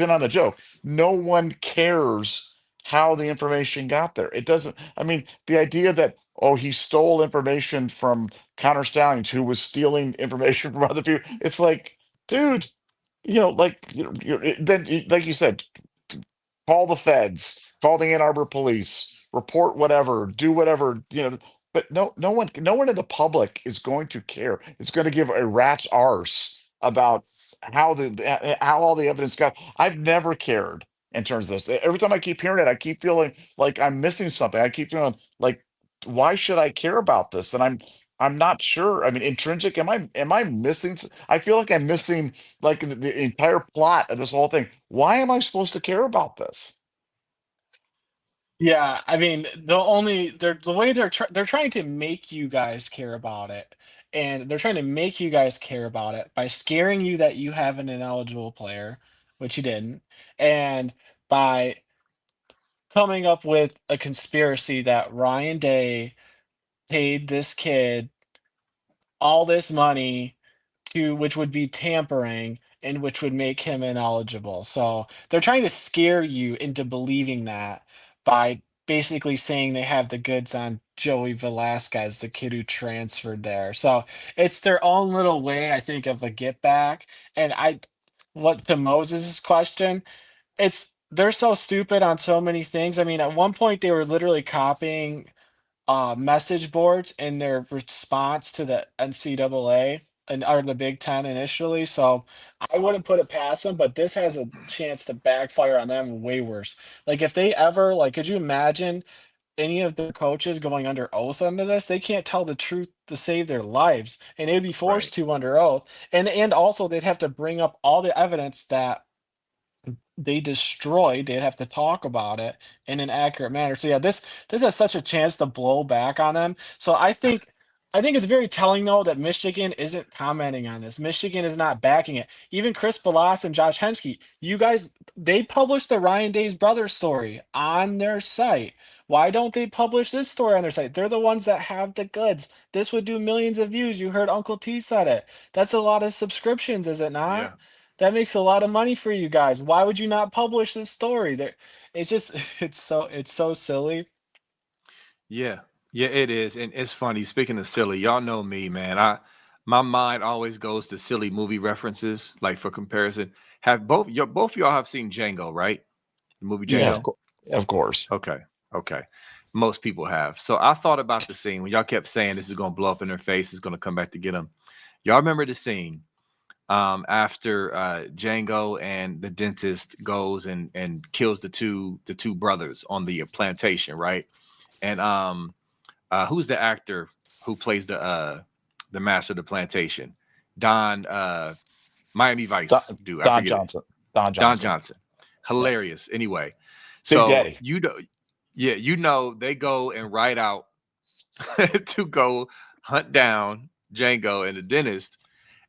in on the joke. No one cares how the information got there. It doesn't, I mean, the idea that, oh, he stole information from Connor Stallions, who was stealing information from other people. It's like, dude, like, like you said, call the feds, call the Ann Arbor police, report whatever, do whatever, but no one in the public is going to care. It's going to give a rat's arse about how all the evidence got. I've never cared in terms of this. Every time I keep hearing it, I keep feeling like I'm missing something. I keep feeling like, why should I care about this? And I'm not sure. I mean, intrinsic, am I missing? I feel like I'm missing like the entire plot of this whole thing. Why am I supposed to care about this? Yeah, I mean, the way they're trying to make you guys care about it, and they're trying to make you guys care about it by scaring you that you have an ineligible player, which you didn't, and by coming up with a conspiracy that Ryan Day paid this kid all this money to which would be tampering and which would make him ineligible. So they're trying to scare you into believing that by basically saying they have the goods on Joey Velasquez, the kid who transferred there. So it's their own little way, I think, of a get back. And what to Moses' question, they're so stupid on so many things. I mean, at one point they were literally copying message boards in their response to the NCAA and or the Big Ten initially. So I wouldn't put it past them, but this has a chance to backfire on them way worse. Like if they ever could you imagine any of the coaches going under oath under this? They can't tell the truth to save their lives, and they'd be Right. forced to under oath. And also they'd have to bring up all the evidence that they destroyed. They'd have to talk about it in an accurate manner. So yeah, this has such a chance to blow back on them. So I think it's very telling though that Michigan isn't commenting on this. Michigan is not backing it. Even Chris Balas and Josh Henschke, you guys, they published the Ryan Day's brother story on their site. Why don't they publish this story on their site? They're the ones that have the goods. This would do millions of views. You heard Uncle T said it. That's a lot of subscriptions, is it not? Yeah. That makes a lot of money for you guys. Why would you not publish this story? There, it's just it's so silly. Yeah. Yeah, it is. And it's funny. Speaking of silly, y'all know me, man. My mind always goes to silly movie references, like for comparison. Have both of y'all have seen Django, right? The movie Yeah, Yeah. Django? of course. Okay. Okay. Most people have. So I thought about the scene when y'all kept saying this is gonna blow up in their face, it's gonna come back to get them. Y'all remember the scene after Django and the dentist goes and kills the two brothers on the plantation, right? And who's the actor who plays the master of the plantation? Don Miami Don, Vice dude. I Don forget it. Johnson. Don Don Johnson. Johnson. Yeah. Hilarious. Anyway, Big so Daddy. yeah, they go and write out to go hunt down Django and the dentist.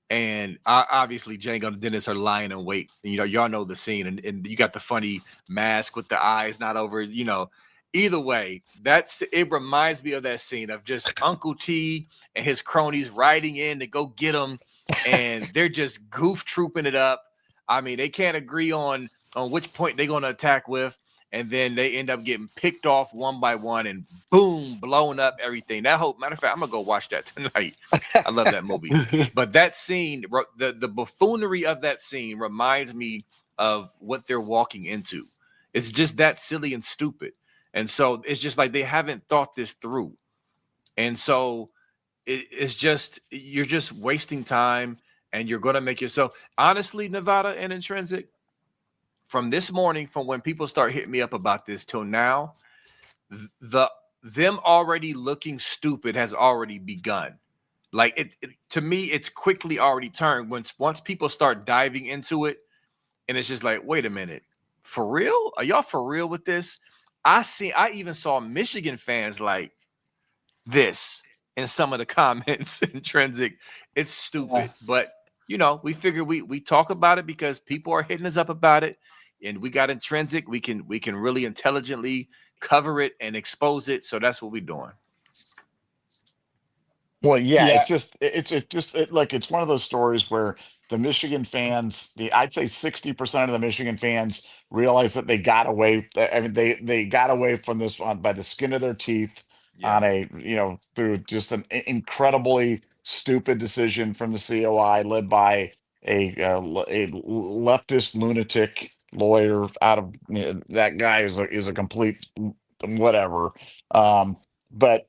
And obviously, Django and the dentist are lying in wait. And, y'all know the scene, and you got the funny mask with the eyes not over. Either way, it reminds me of that scene of just Uncle T and his cronies riding in to go get him, and they're just goof trooping it up. I mean, they can't agree on which point they're going to attack with, and then they end up getting picked off one by one, and boom, blowing up everything. Matter of fact, I'm gonna go watch that tonight. I love that movie. But that scene, the buffoonery of that scene reminds me of what they're walking into. It's just that silly and stupid. And so it's just like they haven't thought this through. And so it's just, you're just wasting time, and you're going to make yourself, honestly, Nevada and Intrinsic, from this morning, from when people start hitting me up about this till now, them already looking stupid has already begun. Like to me, it's quickly already turned once people start diving into it, and it's just like, wait a minute, for real? Are y'all for real with this? I even saw Michigan fans like this in some of the comments. Intrinsic, it's Yeah. stupid, but we figure we talk about it because people are hitting us up about it, and we got Intrinsic. We can really intelligently cover it and expose it. So that's what we're doing. Well, yeah, Yeah. it's just like it's one of those stories where the Michigan fans, I'd say 60% of the Michigan fans realize that they got away. I mean, they got away from this one by the skin of their teeth Yeah. on a, through just an incredibly stupid decision from the COI led by a leftist lunatic lawyer out of, that guy is a complete whatever. But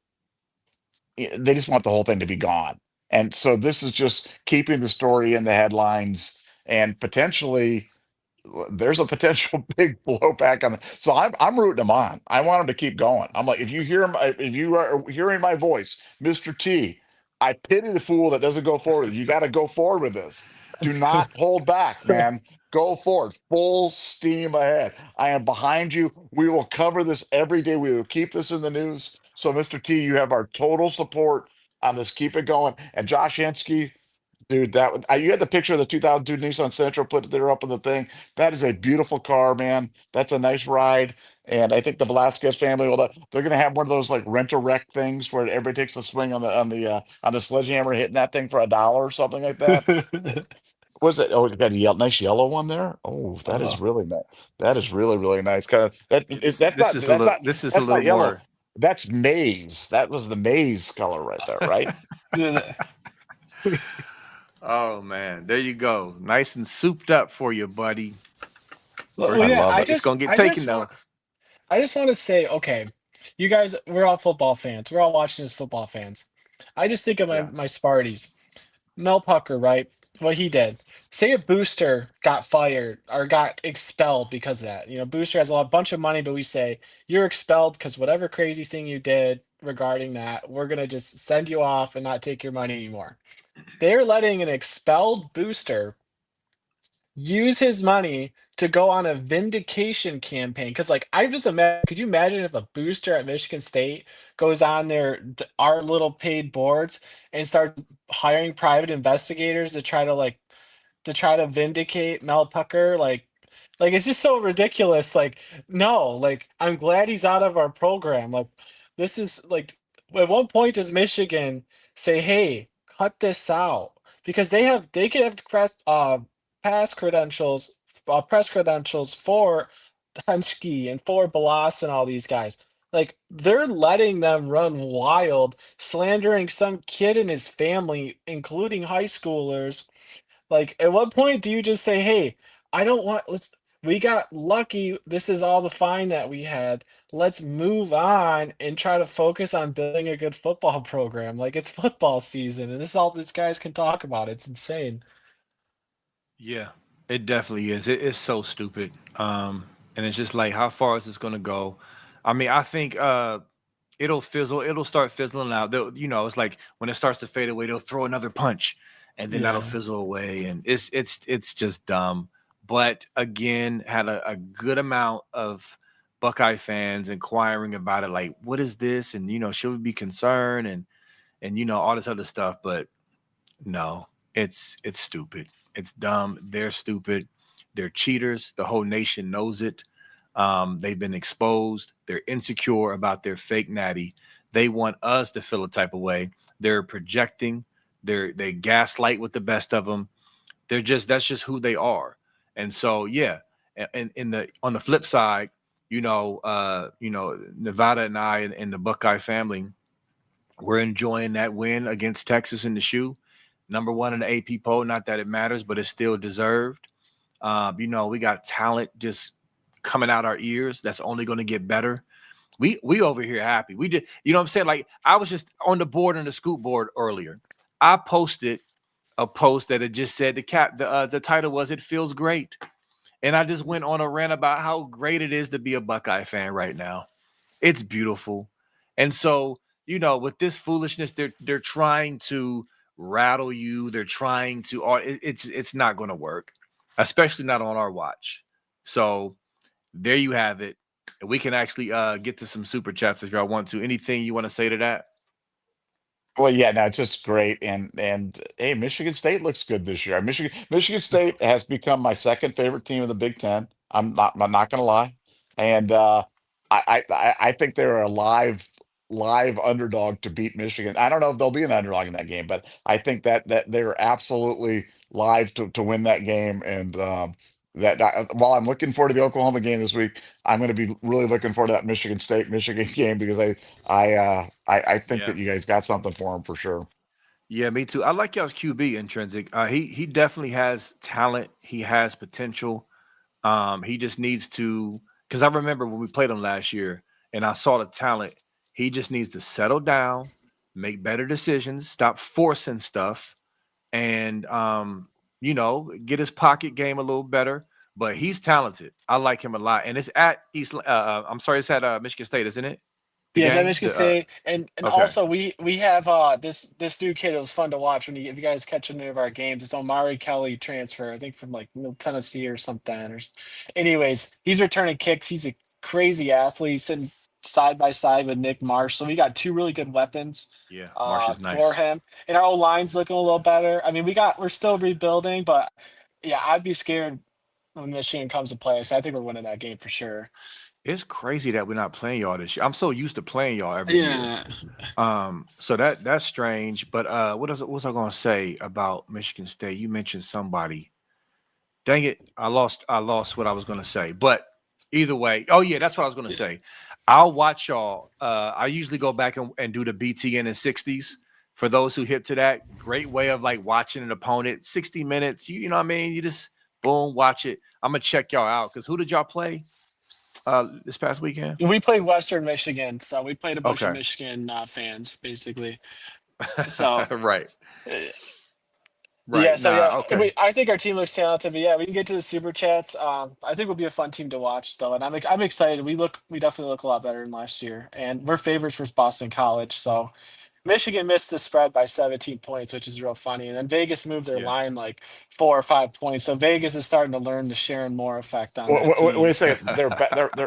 they just want the whole thing to be gone. And so this is just keeping the story in the headlines and potentially there's a potential big blowback on the, so I'm rooting him on. I want him to keep going. I'm like, if you hear him, if you are hearing my voice, Mr. T, I pity the fool that doesn't go forward. You got to go forward with this. Do not hold back, man. Go forward, full steam ahead. I am behind you. We will cover this every day. We will keep this in the news. So, Mr. T, you have our total support on this. Keep it going. And Josh Hensky, dude, you had the picture of the 2002 Nissan Sentra put there up in the thing. That is a beautiful car, man. That's a nice ride. And I think the Velasquez family will. They're going to have one of those like rent a wreck things where everybody takes a swing on the sledgehammer, hitting that thing for $1 or something like that. Was it? Oh, you got a nice yellow one there. Oh, that is Oh. really nice. That is really really nice. Kind of that. That's This not. is a That's little. not. This is a That's little not yellow. more. That's maize. That was the maize color right there, right? Oh man, there you go. Nice and souped up for you, buddy. Well, I yeah, love I it. It's just, gonna get I taken just though. want, I just want to say, okay, you guys, we're all football fans. We're all watching as football fans. I just think of my Yeah. my Sparties. Mel Tucker, right? What he did. Say a booster got fired or got expelled because of that. Booster has a bunch of money, but we say you're expelled because whatever crazy thing you did regarding that, we're gonna just send you off and not take your money anymore. They're letting an expelled booster use his money to go on a vindication campaign. Because, like, I just imagine, could you imagine if a booster at Michigan State goes on our little paid boards and starts hiring private investigators to try to vindicate Mel Tucker? Like it's just so ridiculous. Like, no, like I'm glad he's out of our program. Like, this is like, at one point does Michigan say, "Hey, cut this out," because they could have pass credentials, press credentials for Hensky and for Balas and all these guys. Like they're letting them run wild, slandering some kid and his family, including high schoolers. Like, at what point do you just say, "Hey, I don't want we got lucky. This is all the fine that we had. Let's move on and try to focus on building a good football program." Like it's football season and this is all these guys can talk about. It's insane. Yeah, it definitely is. It's so stupid. And it's just like, how far is this gonna go? I mean, I think it'll fizzle. It'll start fizzling out. It's like when it starts to fade away, they'll throw another punch, and then that'll Yeah. fizzle away. And it's just dumb. But again, had a good amount of Buckeye fans inquiring about it, like, what is this? And should we be concerned? And all this other stuff. But no, it's stupid. It's dumb. They're stupid. They're cheaters. The whole nation knows it. They've been exposed. They're insecure about their fake natty. They want us to feel a type of way. They're projecting. They gaslight with the best of them. That's just who they are. And so yeah, and in the on the flip side, Nevada and I and the Buckeye family, we're enjoying that win against Texas in the shoe. Number one in the AP poll. Not that it matters, but it's still deserved. We got talent just coming out our ears. That's only going to get better. We over here happy. We did, what I'm saying? Like I was just on the board on the scoop board earlier. I posted a post that had just said the title was "It Feels Great," and I just went on a rant about how great it is to be a Buckeye fan right now. It's beautiful. And so, with this foolishness, they're trying to rattle you. They're trying to it's not going to work, especially not on our watch. So, there you have it. And we can actually get to some super chats if y'all want to. Anything you want to say to that? Well, yeah, no, it's just great, and hey, Michigan State looks good this year. Michigan State has become my second favorite team in the Big Ten. I'm not gonna lie, and I think they're a live underdog to beat Michigan. I don't know if they'll be an underdog in that game, but I think that they're absolutely live to win that game. And while I'm looking forward to the Oklahoma game this week, I'm going to be really looking forward to that Michigan State Michigan game because I think Yeah. that you guys got something for him for sure. Yeah, me too. I like y'all's QB intrinsic. He definitely has talent. He has potential. He just needs to, because I remember when we played him last year and I saw the talent. He just needs to settle down, make better decisions, stop forcing stuff, and get his pocket game a little better. But he's talented. I like him a lot. And it's at I'm sorry, it's at Michigan State, isn't it? The Yeah, it's at game? Michigan State, and Okay. also we have this new kid. It was fun to watch if you guys catch any of our games. It's Omari Kelly transfer, I think from like Middle Tennessee or something. Anyways, he's returning kicks. He's a crazy athlete. He's sitting side by side with Nick Marsh, so we got two really good weapons Yeah, Marsh is for nice. him. And our old line's looking a little better. I mean, we're still rebuilding, but yeah, I'd be scared when Michigan comes to play. So I think we're winning that game for sure. It's crazy that we're not playing y'all this year. I'm so used to playing y'all every year. Yeah. So that's strange. But what was I gonna say about Michigan State? You mentioned somebody. Dang it, I lost what I was gonna say. But either way, oh yeah, that's what I was gonna say. I'll watch y'all. I usually go back and do the BTN in 60s. For those who hip to that, great way of like watching an opponent. 60 minutes, you know what I mean? You just boom, watch it. I'm gonna check y'all out because who did y'all play this past weekend? We played Western Michigan, so we played a bunch of Okay. Michigan fans, basically. So, Right. uh, yeah, Right. so yeah, Nah, okay. I think our team looks talented, but yeah, we can get to the super chats. I think we'll be a fun team to watch, though, and I'm excited. We definitely look a lot better than last year, and we're favorites for Boston College. So Michigan missed the spread by 17 points, which is real funny. And then Vegas moved their Yeah. line like 4 or 5 points. So Vegas is starting to learn the Sharon Moore effect on that Wait team. a second.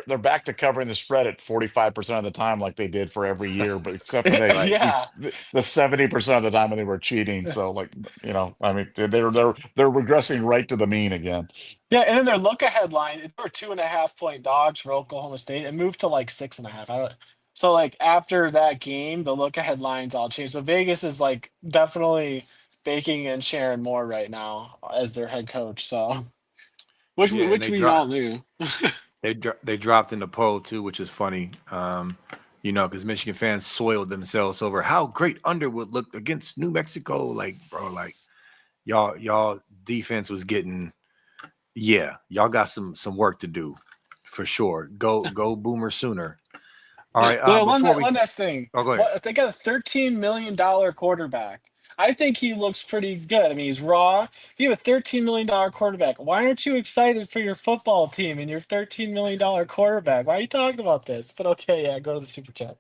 They're back to covering the spread at 45% of the time, like they did for every year, but except for Right. Yeah. the 70% of the time when they were cheating. So like I mean, they're regressing right to the mean again. Yeah, and then their look ahead line, they were 2.5 point dogs for Oklahoma State and moved to like 6.5. I don't so like after that game, the look ahead lines all changed. So Vegas is like definitely baking in Sharon Moore right now as their head coach. So Yeah, and which we all knew. they dropped in the poll too, which is funny. Because Michigan fans soiled themselves over how great Underwood looked against New Mexico. Like, bro, like y'all defense was getting. Yeah, y'all got some work to do for sure. Go Boomer sooner. All right. Well, Before we, one last thing. oh, go ahead. What they got a $13 million quarterback. I think he looks pretty good. I mean, he's raw. If you have a $13 million quarterback, why aren't you excited for your football team and your $13 million quarterback? Why are you talking about this? But okay, yeah, go to the super chat.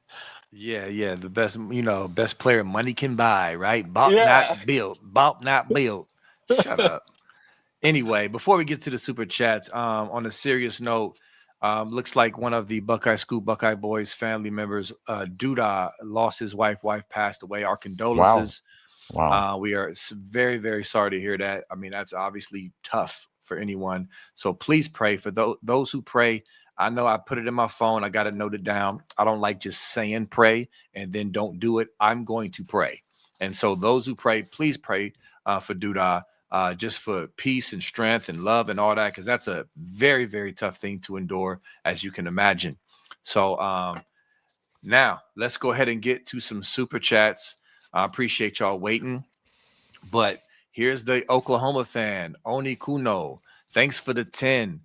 Yeah, the best player money can buy, right? Bought Yeah. not built, bought not built. Shut up. Anyway, before we get to the super chats, on a serious note, looks like one of the Buckeye Scoop Buckeye Boys family members, Duda, lost his wife. Wife passed away. Our Wow. condolences. Wow. We are very, very sorry to hear that. I mean, that's obviously tough for anyone. So please pray for those who pray. I know I put it in my phone. I got to note it down. I don't like just saying pray and then don't do it. I'm going to pray. And so those who pray, please pray for Duda, just for peace and strength and love and all that, because that's a very, very tough thing to endure, as you can imagine. So now let's go ahead and get to some super chats. I appreciate y'all waiting. But here's the Oklahoma fan, Oni Kuno. Thanks for the 10.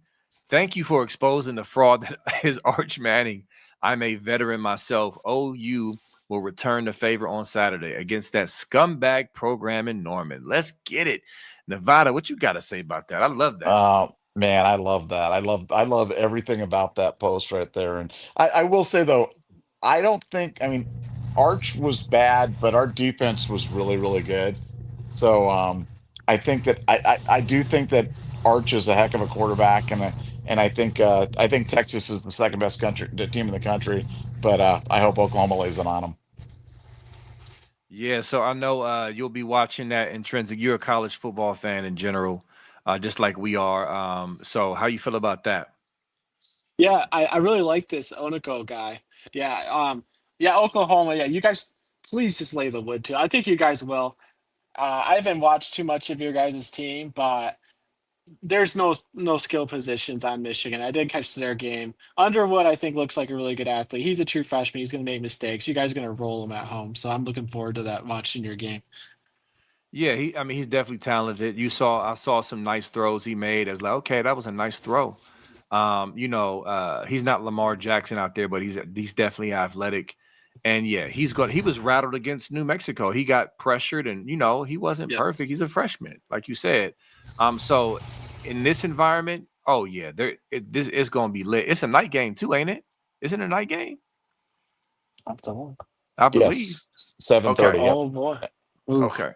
Thank you for exposing the fraud that is Arch Manning. I'm a veteran myself. OU will return the favor on Saturday against that scumbag program in Norman. Let's get it. Nevada, what you got to say about that? I love that. Man, I love that. I love everything about that post right there. And I will say though, I mean, Arch was bad, but our defense was really, really good. So I think that I do think that Arch is a heck of a quarterback, and I think Texas is the second best team in the country, but I hope Oklahoma lays it on them. Yeah, so I know you'll be watching that intrinsic. You're a college football fan in general, just like we are. So how you feel about that? Yeah, I really like this Oniko guy. Yeah, yeah, Oklahoma. Yeah, you guys please just lay the wood too. I think you guys will. I haven't watched too much of your guys' team, but there's no skill positions on Michigan. I did catch their game. Underwood, I think, looks like a really good athlete. He's a true freshman. He's going to make mistakes. You guys are going to roll him at home, so I'm looking forward to that. Watching your game. Yeah, I mean, he's definitely talented. I saw some nice throws he made. I was like, okay, that was a nice throw. He's not Lamar Jackson out there, but he's definitely athletic. And yeah, he was rattled against New Mexico. He got pressured, and he wasn't Yep. perfect. He's a freshman, like you said. So in this environment, oh yeah, this is gonna be lit. It's a night game too, ain't it? Isn't it a night game? I believe. Yes, 7:30. Yep. Oh boy. Oof. Okay.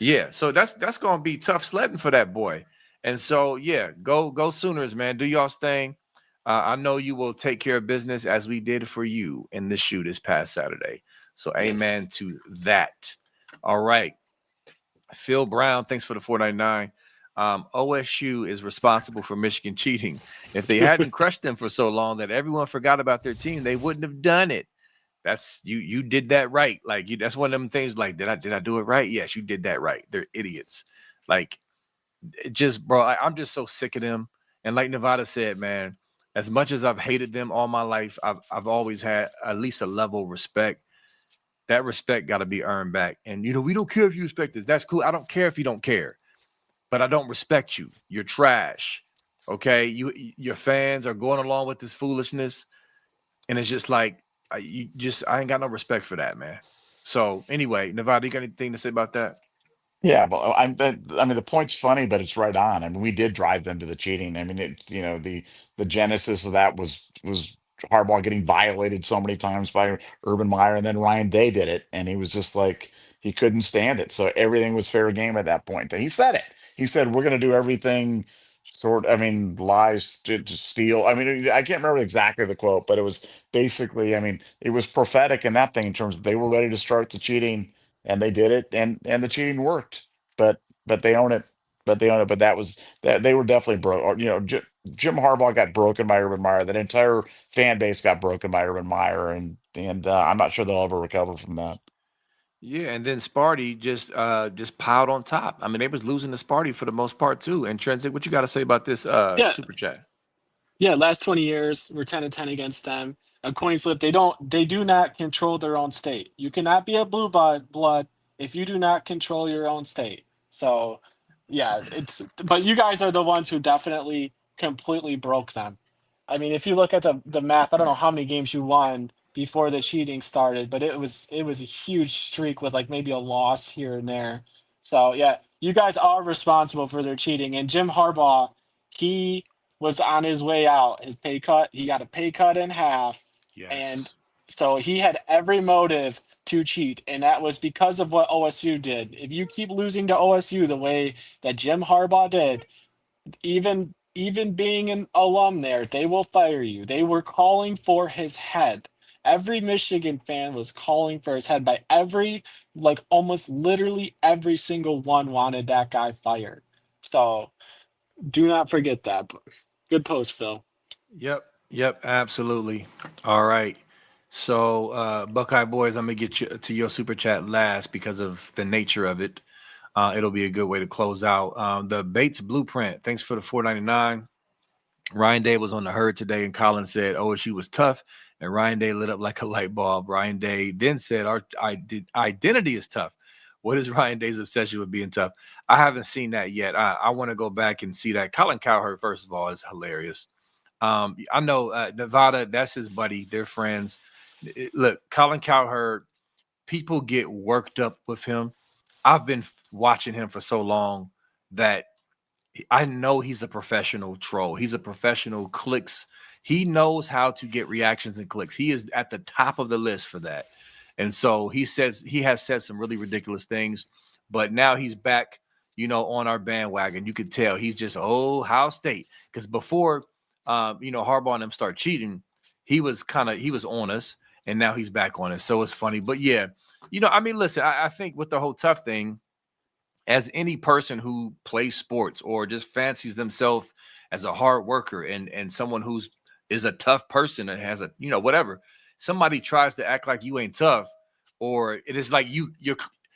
Yeah, so that's gonna be tough sledding for that boy. And so yeah, go Sooners, man. Do y'all's thing. I know you will take care of business as we did for you in the shoe this past Saturday. So amen to that. All right. Phil Brown, thanks for the 499. OSU is responsible for Michigan cheating. If they hadn't crushed them for so long that everyone forgot about their team, they wouldn't have done it. That's you did that right. Like that's one of them things. Like, did I do it right? Yes, you did that right. They're idiots. Like, bro, I'm just so sick of them. And like Nevada said, man, as much as I've hated them all my life, I've always had at least a level of respect. That respect got to be earned back. And we don't care if you respect this. That's cool. I don't care if you don't care, but I don't respect you. You're trash. Okay, your fans are going along with this foolishness, and it's just like. I ain't got no respect for that, man. So anyway, Nevada, you got anything to say about that? Yeah, well, I mean, the point's funny, but it's right on. I mean, we did drive them to the cheating. I mean, the genesis of that was Harbaugh getting violated so many times by Urban Meyer, and then Ryan Day did it, and he was just like he couldn't stand it. So everything was fair game at that point. And he said it. He said, "We're going to do everything." I mean, lies to steal. I mean, I can't remember exactly the quote, but it was basically, I mean, it was prophetic in that thing in terms of they were ready to start the cheating and they did it, and the cheating worked. But they own it. But that they were definitely broke. Or Jim Harbaugh got broken by Urban Meyer. That entire fan base got broken by Urban Meyer, and I'm not sure they'll ever recover from that. Yeah, and then Sparty just piled on top. I mean, they was losing to Sparty for the most part too. And Trenzik, what you got to say about this Yeah. super chat? Yeah, last 20 years, we're 10-10 against them. A coin flip. They do not control their own state. You cannot be a blue blood if you do not control your own state. So, yeah, but you guys are the ones who definitely completely broke them. I mean, if you look at the math, I don't know how many games you won before the cheating started, but it was a huge streak with like maybe a loss here and there. So, yeah, you guys are responsible for their cheating. And Jim Harbaugh, he was on his way out. His pay cut, he got a pay cut in half. Yes. And so he had every motive to cheat. And that was because of what OSU did. If you keep losing to OSU the way that Jim Harbaugh did, even being an alum there, they will fire you. They were calling for his head. Every Michigan fan was calling for his head like almost literally every single one wanted that guy fired. So do not forget that. Good post, Phil. Yep, absolutely. All right. So Buckeye boys, I'm gonna get you to your super chat last because of the nature of it. It'll be a good way to close out. The Bates Blueprint, thanks for the 499. Ryan Day was on the herd today, and Colin said OSU was tough, and Ryan Day lit up like a light bulb. Ryan Day then said our identity is tough. What is Ryan Day's obsession with being tough? I haven't seen that yet. I want to go back and see that. Colin Cowherd, first of all, is hilarious. I know Nevada, that's his buddy. They're friends. Look, Colin Cowherd, people get worked up with him. I've been watching him for so long that I know he's a professional troll. He's a professional clicks. He knows how to get reactions and clicks. He is at the top of the list for that. And so he has said some really ridiculous things, but now he's back, on our bandwagon. You could tell he's just, Ohio State. Because before, Harbaugh and them start cheating, he was on us, and now he's back on us. So it's funny. But yeah, listen, I think with the whole tough thing, as any person who plays sports or just fancies themselves as a hard worker and someone is a tough person and has whatever, somebody tries to act like you ain't tough, or it is like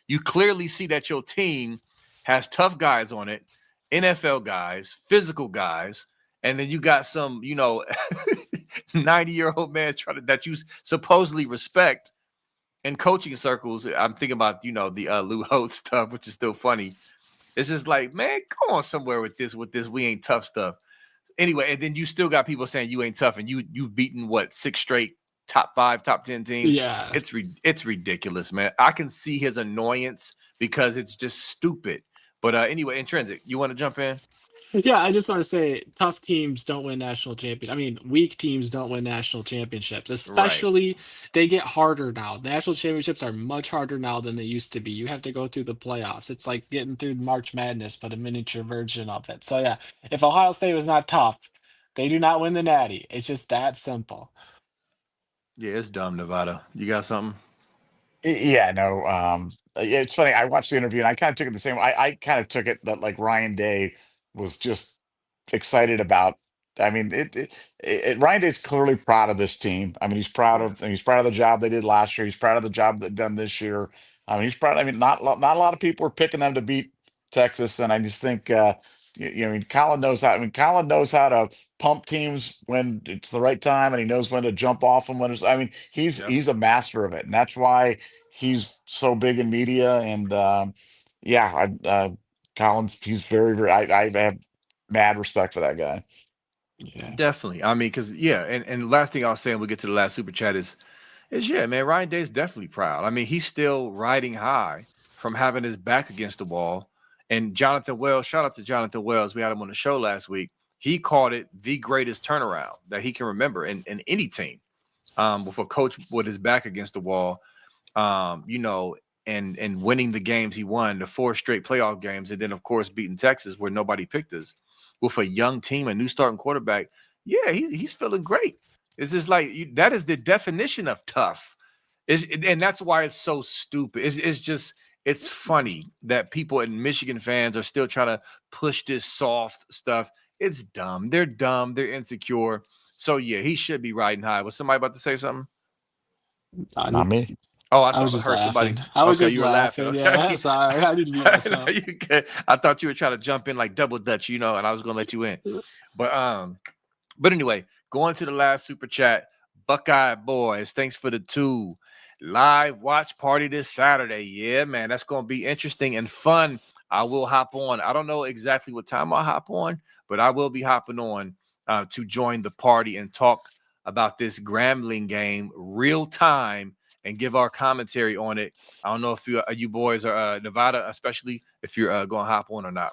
You clearly see that your team has tough guys on it, NFL guys, physical guys, and then you got some, 90-year-old man that you supposedly respect in coaching circles. I'm thinking about, the Lou Holtz stuff, which is still funny. It's just like, man, go on somewhere with this. We ain't tough stuff. Anyway, and then you still got people saying you ain't tough, and you've beaten 6 straight top 5, top 10 teams. Yeah. It's ridiculous, man. I can see his annoyance because it's just stupid. But anyway, Intrinsic, you want to jump in? Yeah, I just want to say tough teams don't win national championships. I mean, weak teams don't win national championships. Especially they get harder now. National championships are much harder now than they used to be. You have to go through the playoffs. It's like getting through March Madness, but a miniature version of it. So yeah, if Ohio State was not tough, they do not win the Natty. It's just that simple. Yeah, it's dumb, Nevada. You got something? Yeah, no. Yeah, it's funny. I watched the interview and I kind of took it the same. I kind of took it that like Ryan Day was just excited about. I mean, Ryan Day's clearly proud of this team. I mean, he's proud Yeah. of the job they did last year. He's proud of the job that done this year. I mean, he's proud. I mean, not a lot of people are picking them to beat Texas, and I just think I mean, Colin knows how. I mean, Colin knows how to pump teams when it's the right time, and he knows when to jump off them when it's. I mean, Yep. he's a master of it, and that's why he's so big in media. And yeah, Colin's he's very. I have mad respect for that guy. Yeah. Definitely. I mean, because and last thing I'll say, and we'll get to the last super chat is yeah, man, Ryan Day's definitely proud. I mean, he's still riding high from having his back against the wall. And Jonathan Wells, shout out to Jonathan Wells. We had him on the show last week. He called it the greatest turnaround that he can remember in any team. With a coach with his back against the wall, and winning the games he won, the 4 straight playoff games, and then of course beating Texas where nobody picked us with a young team, a new starting quarterback. Yeah, he's feeling great. It's just like that is the definition of tough. And that's why it's so stupid. It's funny that people and Michigan fans are still trying to push this soft stuff. It's dumb. They're dumb. They're insecure. So yeah, he should be riding high. Was somebody about to say something? Not me. Oh, I was just laughing. I was Okay, just you were laughing. laughing. Okay. Yeah, sorry. I didn't mean myself. You good. I thought you were trying to jump in like double dutch, and I was gonna let you in. But anyway, going to the last super chat. Buckeye Boys, thanks for the 2 live watch party this Saturday. Yeah, man, that's gonna be interesting and fun. I will hop on. I don't know exactly what time I'll hop on, but I will be hopping on to join the party and talk about this Grambling game real time and give our commentary on it. I don't know if you boys are Nevada, especially if you're going to hop on or not.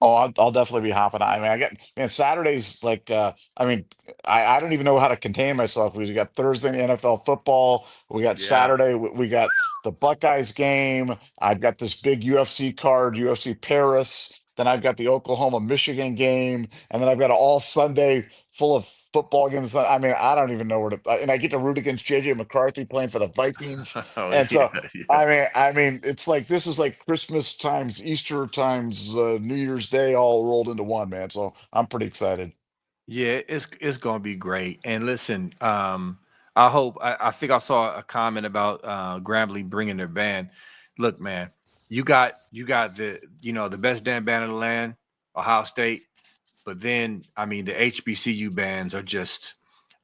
Oh, I'll definitely be hopping. I mean, Saturdays like I mean, I don't even know how to contain myself. We got Thursday NFL football. We got Saturday. We got the Buckeyes game. I've got this big UFC card, UFC Paris. Then I've got the Oklahoma Michigan game, and then I've got an all Sunday full of football games. I mean, I don't even know where to. And I get to root against JJ McCarthy playing for the Vikings. Oh, And so yeah. I mean, it's like this is like Christmas times, Easter times, New Year's Day all rolled into one, man. So I'm pretty excited. Yeah, it's gonna be great. And listen, I think I saw a comment about Grambling bringing their band. Look, man, you got the the best damn band in the land, Ohio State. But then, I mean, the HBCU bands are just,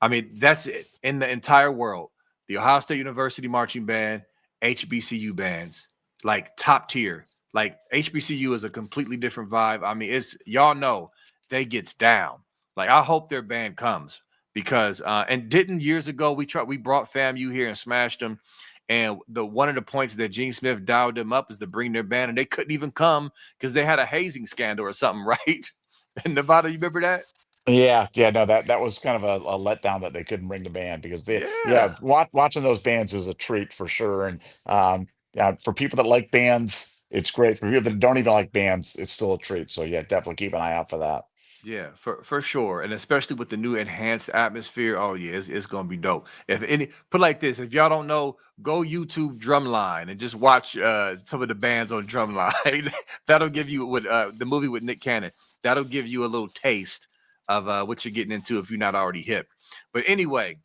I mean, that's it in the entire world. The Ohio State University Marching Band, HBCU bands, like top tier. Like HBCU is a completely different vibe. I mean, it's y'all know they gets down. Like I hope their band comes because and didn't years ago we brought FAMU here and smashed them. And one of the points that Gene Smith dialed them up is to bring their band, and they couldn't even come because they had a hazing scandal or something, right? And Nevada, you remember that? Yeah, no, that was kind of a letdown that they couldn't bring the band because Yeah. watching those bands is a treat for sure. And yeah, for people that like bands, it's great. For people that don't even like bands, it's still a treat. So yeah, definitely keep an eye out for that. Yeah, for sure. And especially with the new enhanced atmosphere. Oh, yeah, it's gonna be dope. If any put like this, if y'all don't know, go YouTube Drumline and just watch some of the bands on Drumline. That'll give you with the movie with Nick Cannon. That'll give you a little taste of what you're getting into if you're not already hip. But anyway,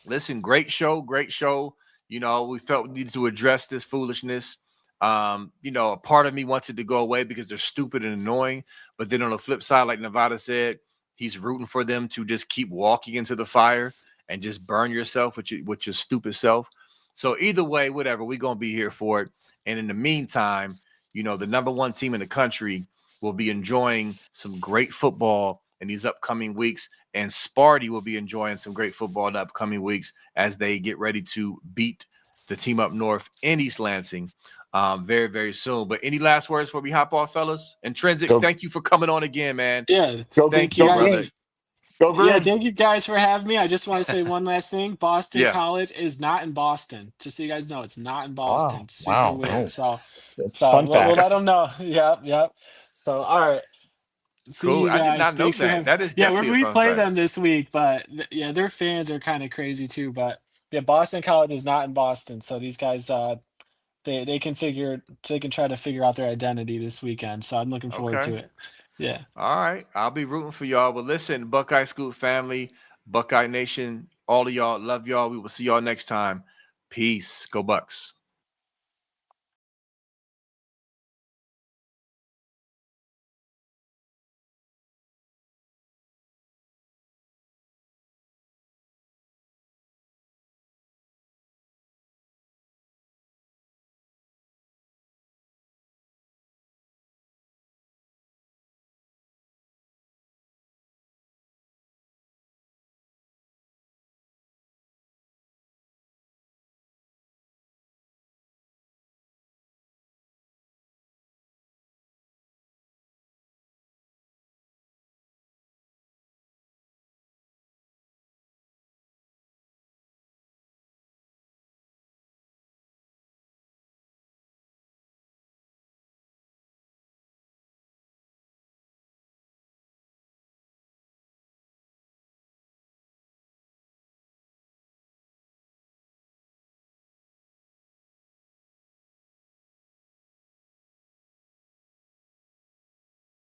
listen, great show, great show. We felt we needed to address this foolishness. You know, a part of me wants it to go away because they're stupid and annoying. But then on the flip side, like Nevada said, he's rooting for them to just keep walking into the fire and just burn yourself with your stupid self. So either way, whatever, we're gonna be here for it. And in the meantime, you know, the number one team in the country will be enjoying some great football in these upcoming weeks. And Sparty will be enjoying some great football in the upcoming weeks as they get ready to beat the team up north in East Lansing very, very soon. But any last words before we hop off, fellas? Intrinsic, Go, thank you for coming on again, man. Yeah. go, Thank You you, go guys, brother. green. Go yeah, green. thank you guys for having me. I just want to say one last thing. Boston Yeah. College is not in Boston. Just so you guys know, it's not in Boston. Wow. Super Wow. weird. Oh, So, that's so fun we'll fact. let them know. Yep, yep. So, all right. See Cool. you I did guys. not know Thanks for that. having. That is Yeah, definitely a we fun play fact. them this week, but yeah, their fans are kind of crazy too. But yeah, Boston College is not in Boston, so these guys, they can try to figure out their identity this weekend. So I'm looking forward Okay. to it. Yeah. All right. I'll be rooting for y'all. But listen, Buckeye Scoop family, Buckeye Nation, all of y'all, love y'all. We will see y'all next time. Peace. Go Bucks.